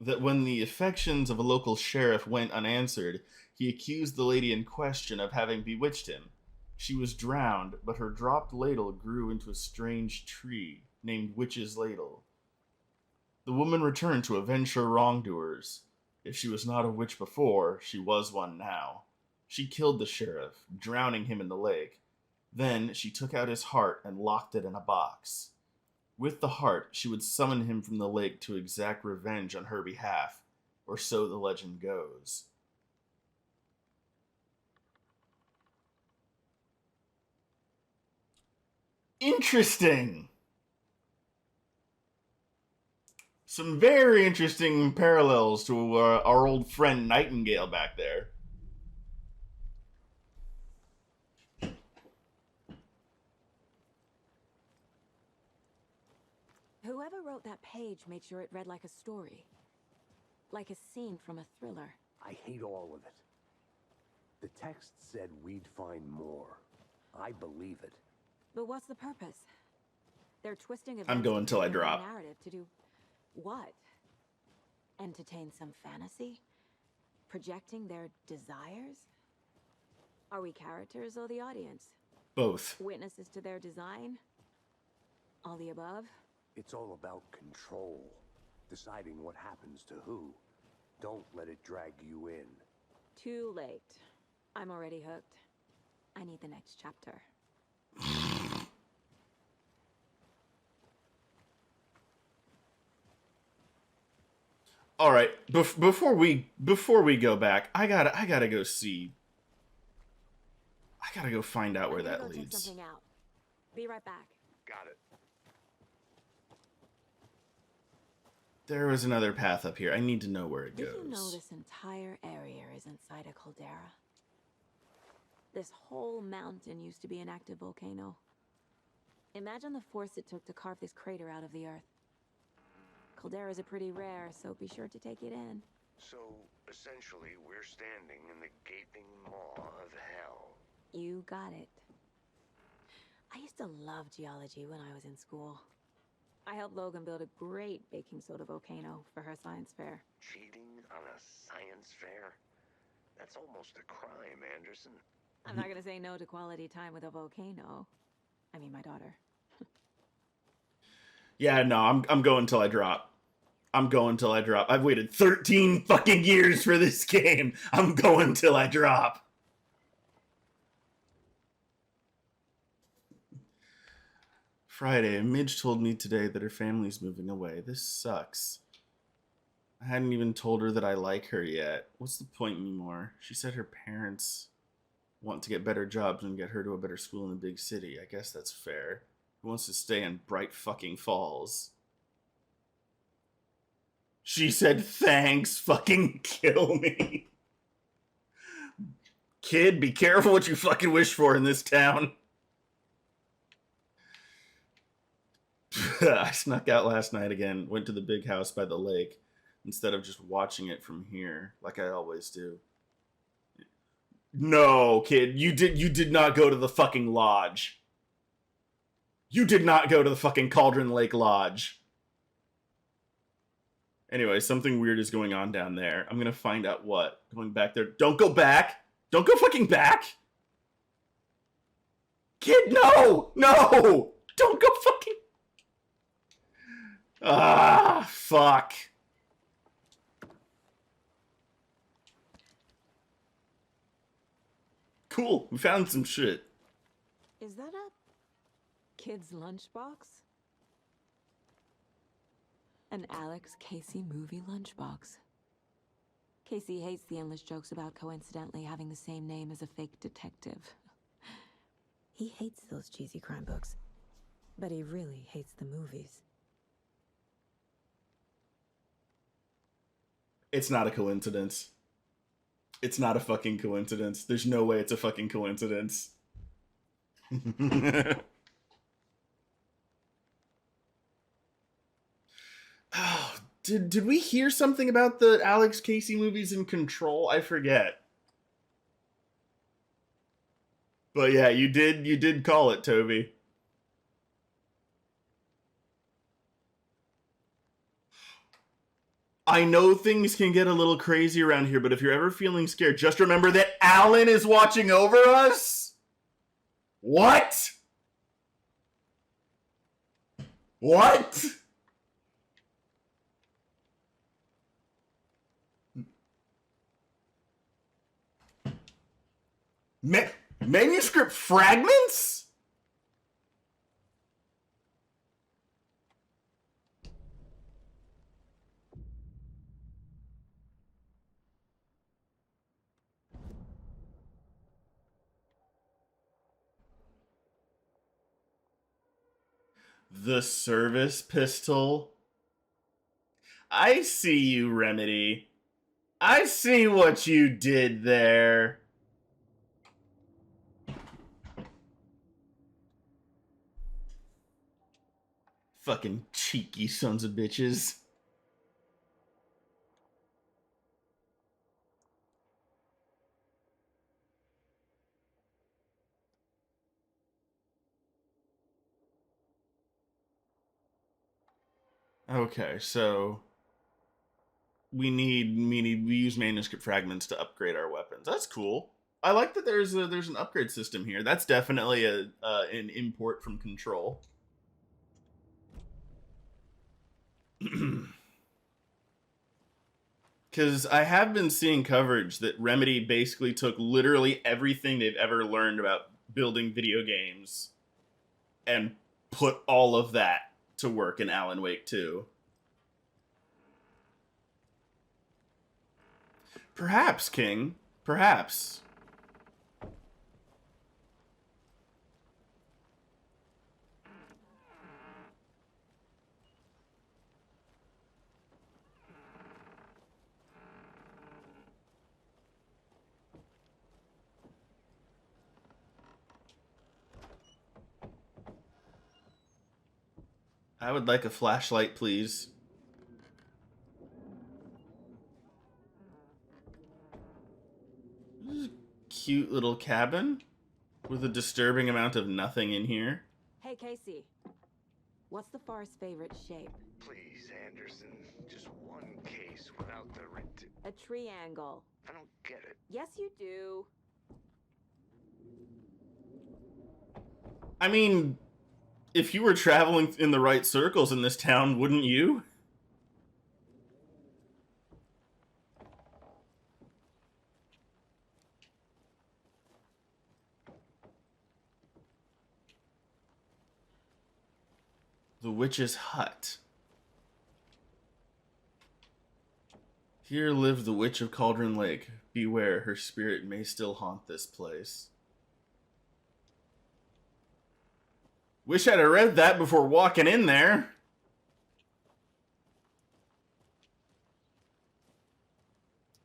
that when the affections of a local sheriff went unanswered, he accused the lady in question of having bewitched him. She was drowned, but her dropped ladle grew into a strange tree, named Witch's Ladle. The woman returned to avenge her wrongdoers. If she was not a witch before, she was one now. She killed the sheriff, drowning him in the lake. Then she took out his heart and locked it in a box. With the heart, she would summon him from the lake to exact revenge on her behalf, or so the legend goes. Interesting! Some very interesting parallels to our old friend Nightingale back there. Whoever wrote that page made sure it read like a story. Like a scene from a thriller. I hate all of it. The text said we'd find more. I believe it. But what's the purpose? They're twisting events I'm going till I into their drop. narrative to do what? Entertain some fantasy? Projecting their desires? Are we characters or the audience? Both. Witnesses to their design? All the above? It's all about control. Deciding what happens to who. Don't let it drag you in. Too late. I'm already hooked. I need the next chapter. All right, before we go back, I gotta go see. I gotta go find out where I'm gonna that go check leads. something out. Be right back. Got it. There was another path up here. I need to know where it Did goes. you know this entire area is inside a caldera? This whole mountain used to be an active volcano. Imagine the force it took to carve this crater out of the earth. Calderas are pretty rare, so be sure to take it in. So, essentially, we're standing in the gaping maw of hell. You got it. I used to love geology when I was in school. I helped Logan build a great baking soda volcano for her science fair. Cheating on a science fair? That's almost a crime, Anderson. I'm not gonna say no to quality time with a volcano. I mean, my daughter. Yeah, no, I'm going till I drop. I'm going till I drop. I've waited 13 fucking years for this game. I'm going till I drop. Friday, Midge told me today that her family's moving away. This sucks. I hadn't even told her that I like her yet. What's the point anymore? She said her parents want to get better jobs and get her to a better school in the big city. I guess that's fair. Who wants to stay in Bright fucking Falls? She said, thanks, fucking kill me. Kid, be careful what you fucking wish for in this town. I snuck out last night again, went to the big house by the lake, instead of just watching it from here, like I always do. No, kid, you did not go to the fucking lodge. You did not go to the fucking Cauldron Lake Lodge. Anyway, something weird is going on down there. I'm gonna find out what. Going back there. Don't go back! Don't go fucking back! Kid, no! No! Don't go fucking... Ah, fuck. Cool, we found some shit. Is that a kid's lunchbox? An Alex Casey movie lunchbox. Casey hates the endless jokes about coincidentally having the same name as a fake detective. He hates those cheesy crime books, but he really hates the movies. It's not a coincidence. It's not a fucking coincidence. There's no way it's a fucking coincidence. Oh, did we hear something about the Alex Casey movies in Control? I forget. But yeah, you did call it, Toby. I know things can get a little crazy around here, but if you're ever feeling scared, just remember that Alan is watching over us. What? What? Manuscript fragments? The service pistol? I see you, Remedy. I see what you did there. Fucking cheeky sons of bitches. Okay, so we use manuscript fragments to upgrade our weapons. That's cool. I like that there's an upgrade system here. That's definitely an import from Control. Because I have been seeing coverage that Remedy basically took literally everything they've ever learned about building video games and put all of that to work in Alan Wake 2. Perhaps, King. Perhaps. I would like a flashlight, please. This is a cute little cabin with a disturbing amount of nothing in here. Hey, Casey. What's the far's favorite shape? Please, Anderson. Just one case without the A triangle. I don't get it. Yes, you do. I mean, if you were traveling in the right circles in this town, wouldn't you? The witch's hut. Here lived the witch of Cauldron Lake. Beware, her spirit may still haunt this place. Wish I'd have read that before walking in there.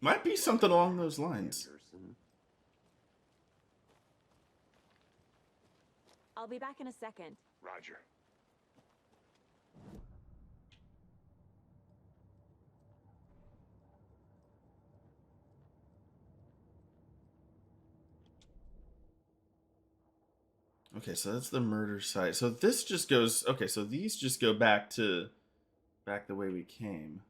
Might be something along those lines. I'll be back in a second. Roger. Okay, so that's the murder site. So this just goes... Okay, so these just go back the way we came.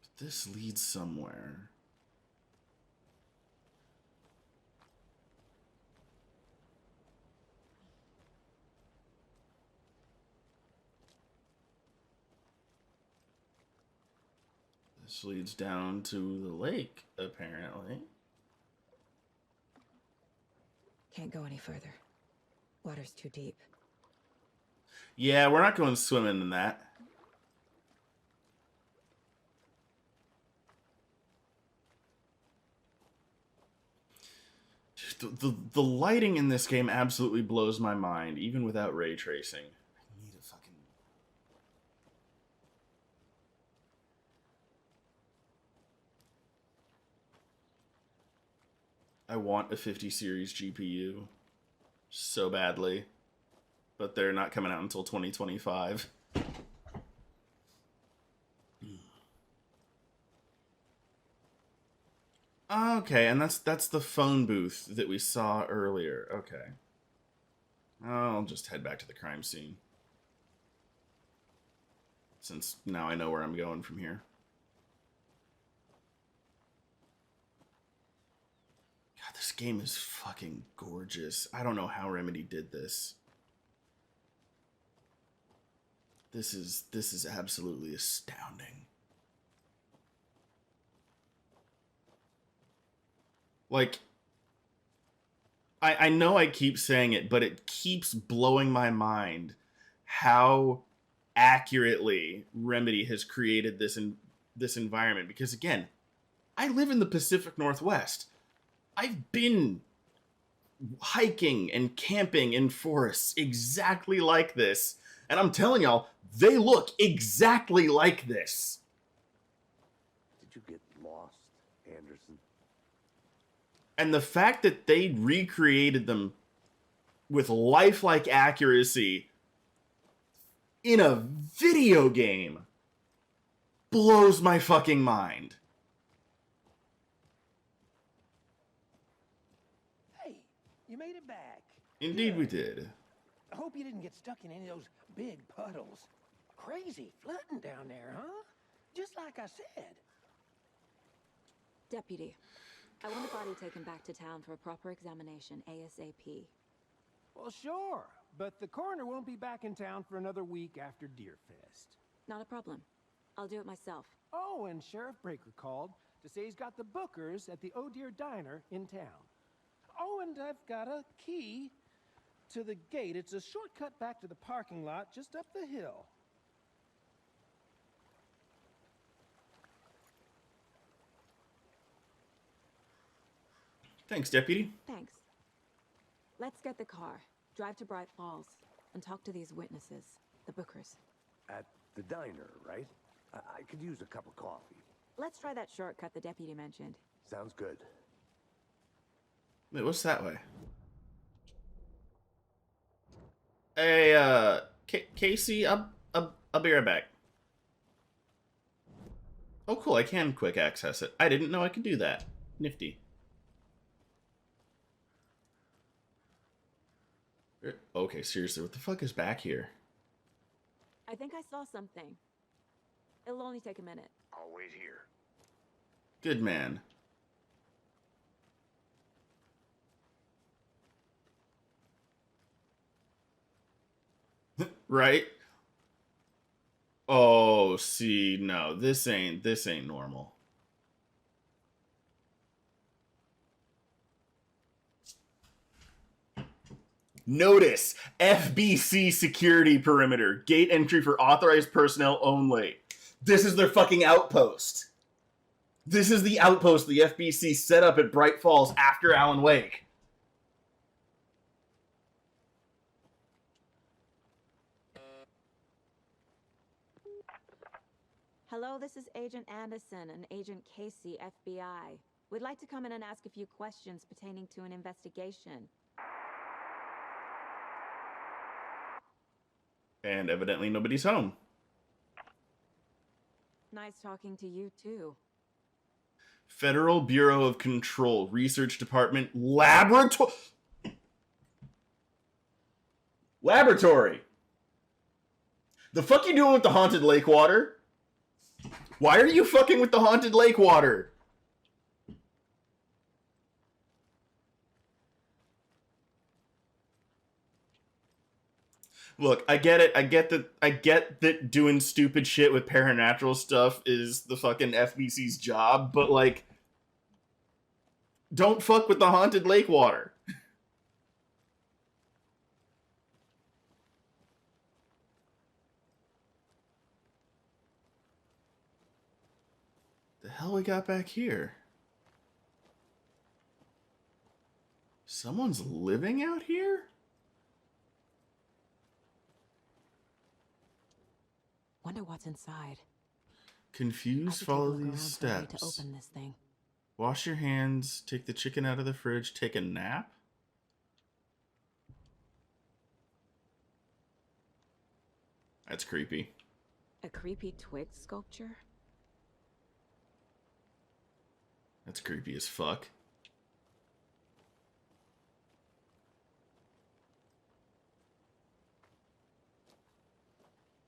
But this leads somewhere. This leads down to the lake, apparently. Can't go any further. Water's too deep. Yeah, we're not going swimming in that. The lighting in this game absolutely blows my mind, even without ray tracing. I need a fucking... I want a 50 series GPU so badly, but they're not coming out until 2025. Okay, and that's the phone booth that we saw earlier. Okay. I'll just head back to the crime scene, since now I know where I'm going from here. God, this game is fucking gorgeous. I don't know how Remedy did this. This is absolutely astounding. Like, I know I keep saying it, but it keeps blowing my mind how accurately Remedy has created this environment. Because again, I live in the Pacific Northwest. I've been hiking and camping in forests exactly like this, and I'm telling y'all, they look exactly like this. Did you get lost, Anderson? And the fact that they recreated them with lifelike accuracy in a video game blows my fucking mind. Hey, you made it back. Indeed we Good. did. I hope you didn't get stuck in any of those big puddles. Crazy flooding down there, huh? Just like I said. Deputy, I want the body taken back to town for a proper examination ASAP. Well, sure, but the coroner won't be back in town for another week after Deerfest. Not a problem. I'll do it myself. Oh, and Sheriff Breaker called to say he's got the Bookers at the Oh Dear Diner in town. Oh, and I've got a key to the gate. It's a shortcut back to the parking lot just up the hill. Thanks, Deputy. Thanks. Let's get the car, drive to Bright Falls, and talk to these witnesses, the Bookers. At the diner, right? I could use a cup of coffee. Let's try that shortcut the deputy mentioned. Sounds good. Wait, what's that way? Hey, Casey, I'll be right back. Oh, cool, I can quick access it. I didn't know I could do that. Nifty. Okay, seriously, what the fuck is back here? I think I saw something. It'll only take a minute. I'll wait here. Good man. Right? Oh, see, no, this ain't normal. Notice, FBC security perimeter. Gate entry for authorized personnel only. This is their fucking outpost. This is the outpost the FBC set up at Bright Falls after Alan Wake. Hello, this is Agent Anderson and Agent Casey, FBI. We'd like to come in and ask a few questions pertaining to an investigation. And evidently nobody's home. Nice talking to you, too. Federal Bureau of Control, Research Department, Laboratory. The fuck you doing with the haunted lake water? Why are you fucking with the haunted lake water? Look, I get it. I get that doing stupid shit with paranatural stuff is the fucking FBC's job, but like, don't fuck with the haunted lake water. The hell we got back here? Someone's living out here? Wonder what's inside. Confused, I follow should take a look these around for a way to steps. open this thing. Wash your hands, take the chicken out of the fridge, take a nap? That's creepy. A creepy twig sculpture? That's creepy as fuck.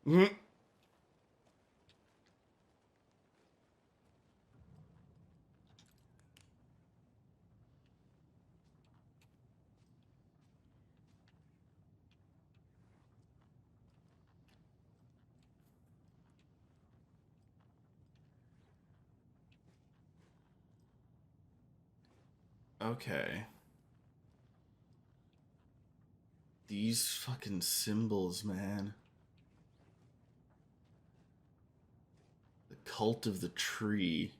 Mm-hmm. Okay. These fucking symbols, man. The cult of the tree.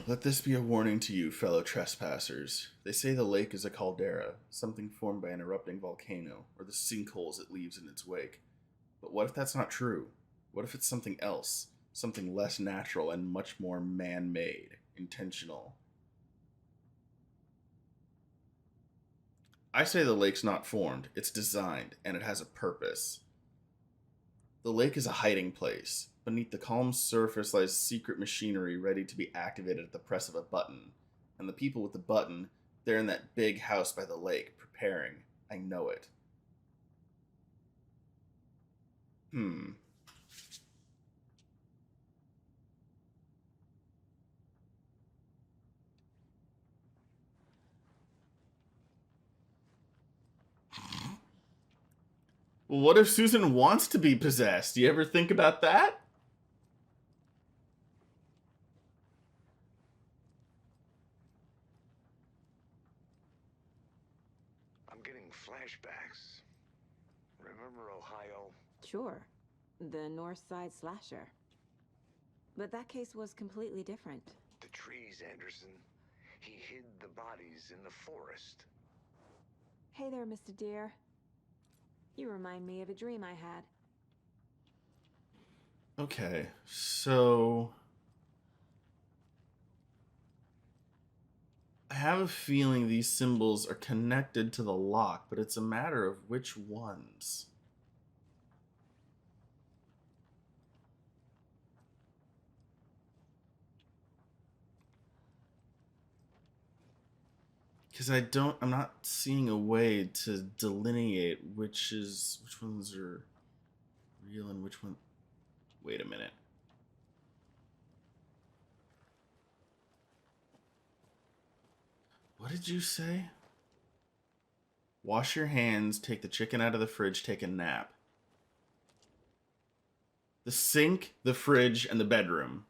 Let this be a warning to you, fellow trespassers. They say the lake is a caldera, something formed by an erupting volcano, or the sinkholes it leaves in its wake. But what if that's not true? What if it's something else? Something less natural and much more man-made, intentional. I say the lake's not formed, it's designed, and it has a purpose. The lake is a hiding place. Beneath the calm surface lies secret machinery ready to be activated at the press of a button. And the people with the button, they're in that big house by the lake, preparing. I know it. Well, what if Susan wants to be possessed? Do you ever think about that? I'm getting flashbacks. Remember Ohio? Sure. The North Side slasher. But that case was completely different. The trees, Anderson. He hid the bodies in the forest. Hey there, Mr. Deer. You remind me of a dream I had. Okay, so I have a feeling these symbols are connected to the lock, but it's a matter of which ones. Because I'm not seeing a way to delineate which ones are real and which one. Wait a minute. What did you say? Wash your hands, take the chicken out of the fridge, take a nap. The sink, the fridge, and the bedroom.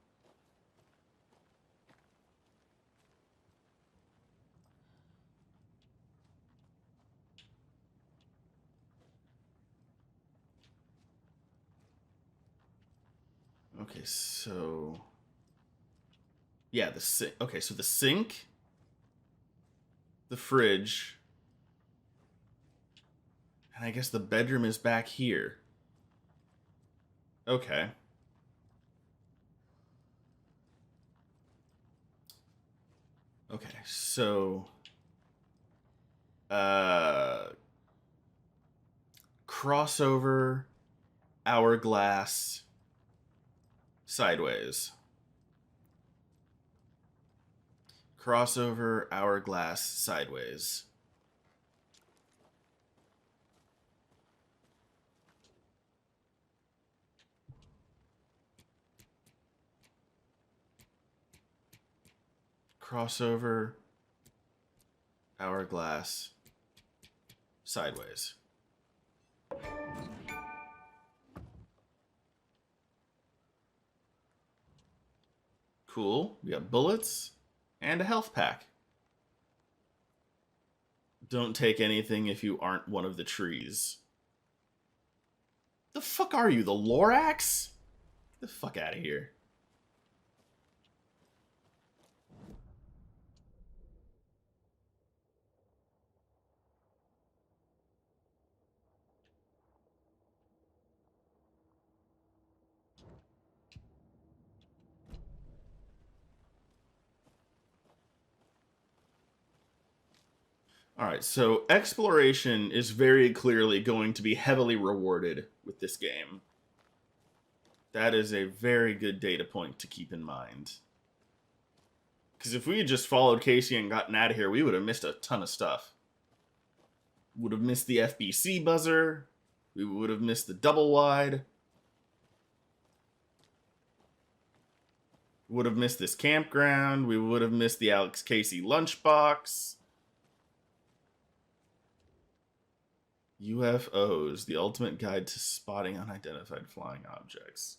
Okay, so yeah, the sink. Okay, so the sink, the fridge, and I guess the bedroom is back here. Okay. Okay, so crossover, hourglass, sideways. Crossover, hourglass, sideways. Crossover, hourglass, sideways. Cool. We got bullets and a health pack. Don't take anything if you aren't one of the trees. The fuck are you, the Lorax? Get the fuck out of here. Alright, so exploration is very clearly going to be heavily rewarded with this game. That is a very good data point to keep in mind. Because if we had just followed Casey and gotten out of here, we would have missed a ton of stuff. Would have missed the FBC buzzer. We would have missed the double wide. Would have missed this campground. We would have missed the Alex Casey lunchbox. UFOs, the ultimate guide to spotting unidentified flying objects.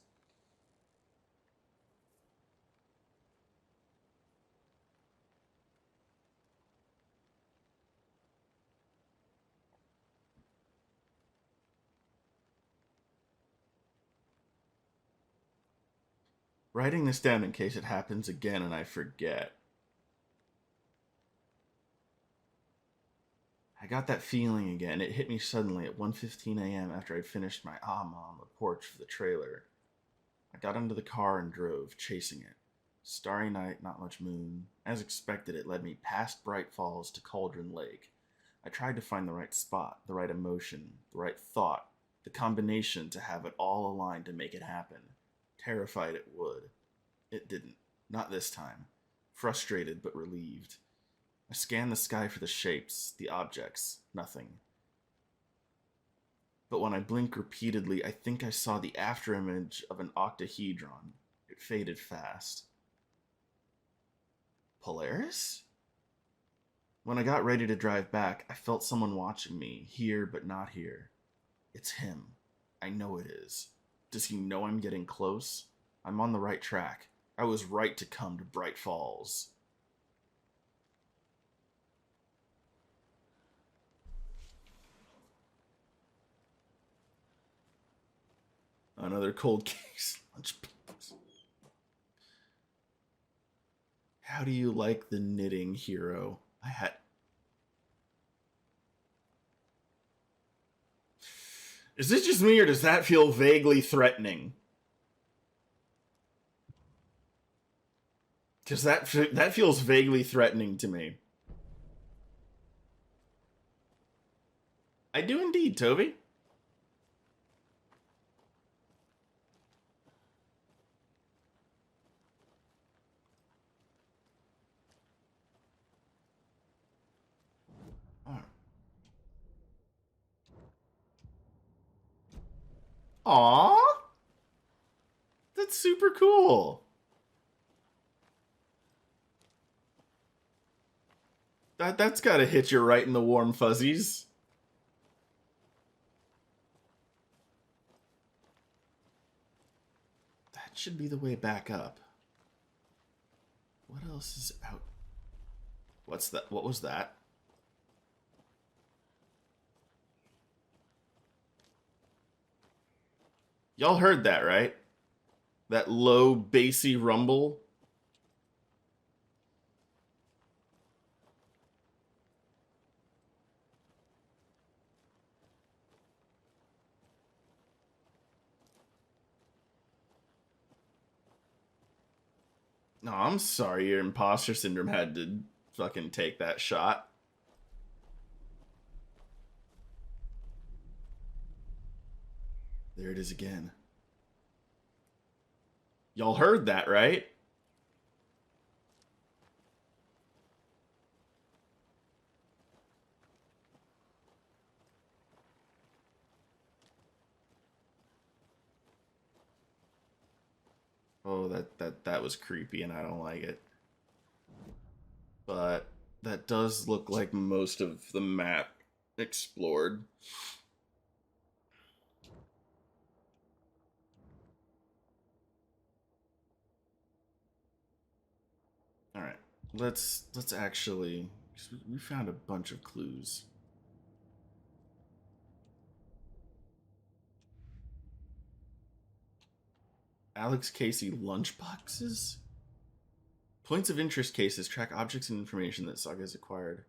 Writing this down in case it happens again and I forget. I got that feeling again. It hit me suddenly at 1:15 a.m. after I'd finished my ama on the porch for the trailer. I got into the car and drove, chasing it. Starry night, not much moon. As expected, it led me past Bright Falls to Cauldron Lake. I tried to find the right spot, the right emotion, the right thought, the combination to have it all aligned to make it happen. Terrified it would. It didn't. Not this time. Frustrated but relieved. I scanned the sky for the shapes, the objects. Nothing. But when I blinked repeatedly, I think I saw the afterimage of an octahedron. It faded fast. Polaris? When I got ready to drive back, I felt someone watching me, here but not here. It's him. I know it is. Does he know I'm getting close? I'm on the right track. I was right to come to Bright Falls. Another cold case lunchbox. How do you like the knitting, hero? Is this just me, or does that feel vaguely threatening? Because that feels vaguely threatening to me. I do indeed, Toby. Aww. That's super cool. That's gotta hit you right in the warm fuzzies. That should be the way back up. What else is out? What's that? What was that? Y'all heard that, right? That low, bassy rumble. No, I'm sorry your imposter syndrome had to fucking take that shot. There it is again. Y'all heard that, right? Oh, that was creepy and I don't like it. But that does look like most of the map explored. All right, let's actually, we found a bunch of clues. Alex Casey lunchboxes? Points of interest cases track objects and information that Saga has acquired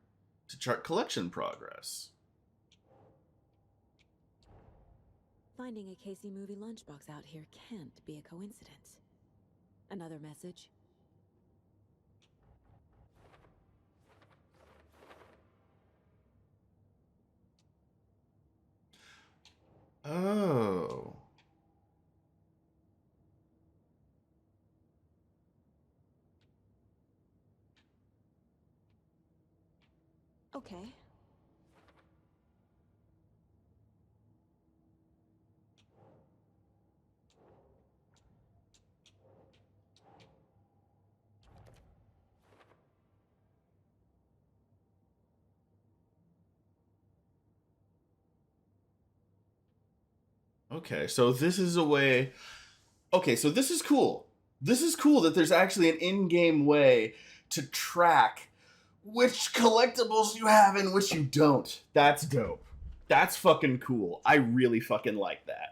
to chart collection progress. Finding a Casey movie lunchbox out here can't be a coincidence. Another message? Oh. Okay. Okay, so this is a way. Okay, so this is cool. This is cool that there's actually an in-game way to track which collectibles you have and which you don't. That's dope. That's fucking cool. I really fucking like that.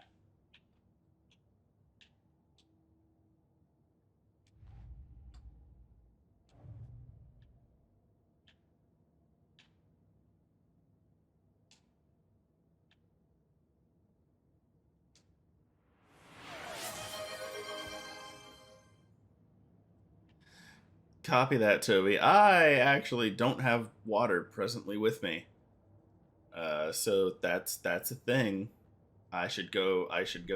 Copy that, Toby. I actually don't have water presently with me. So that's a thing. I should go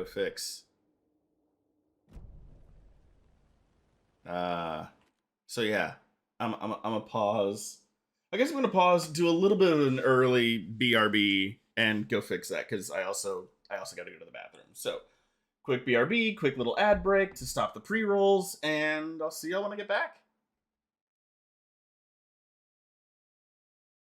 fix. So yeah, I'm a pause. I guess I'm gonna pause, do a little bit of an early BRB, and go fix that because I also got to go to the bathroom. So quick BRB, quick little ad break to stop the pre-rolls, and I'll see y'all when I get back.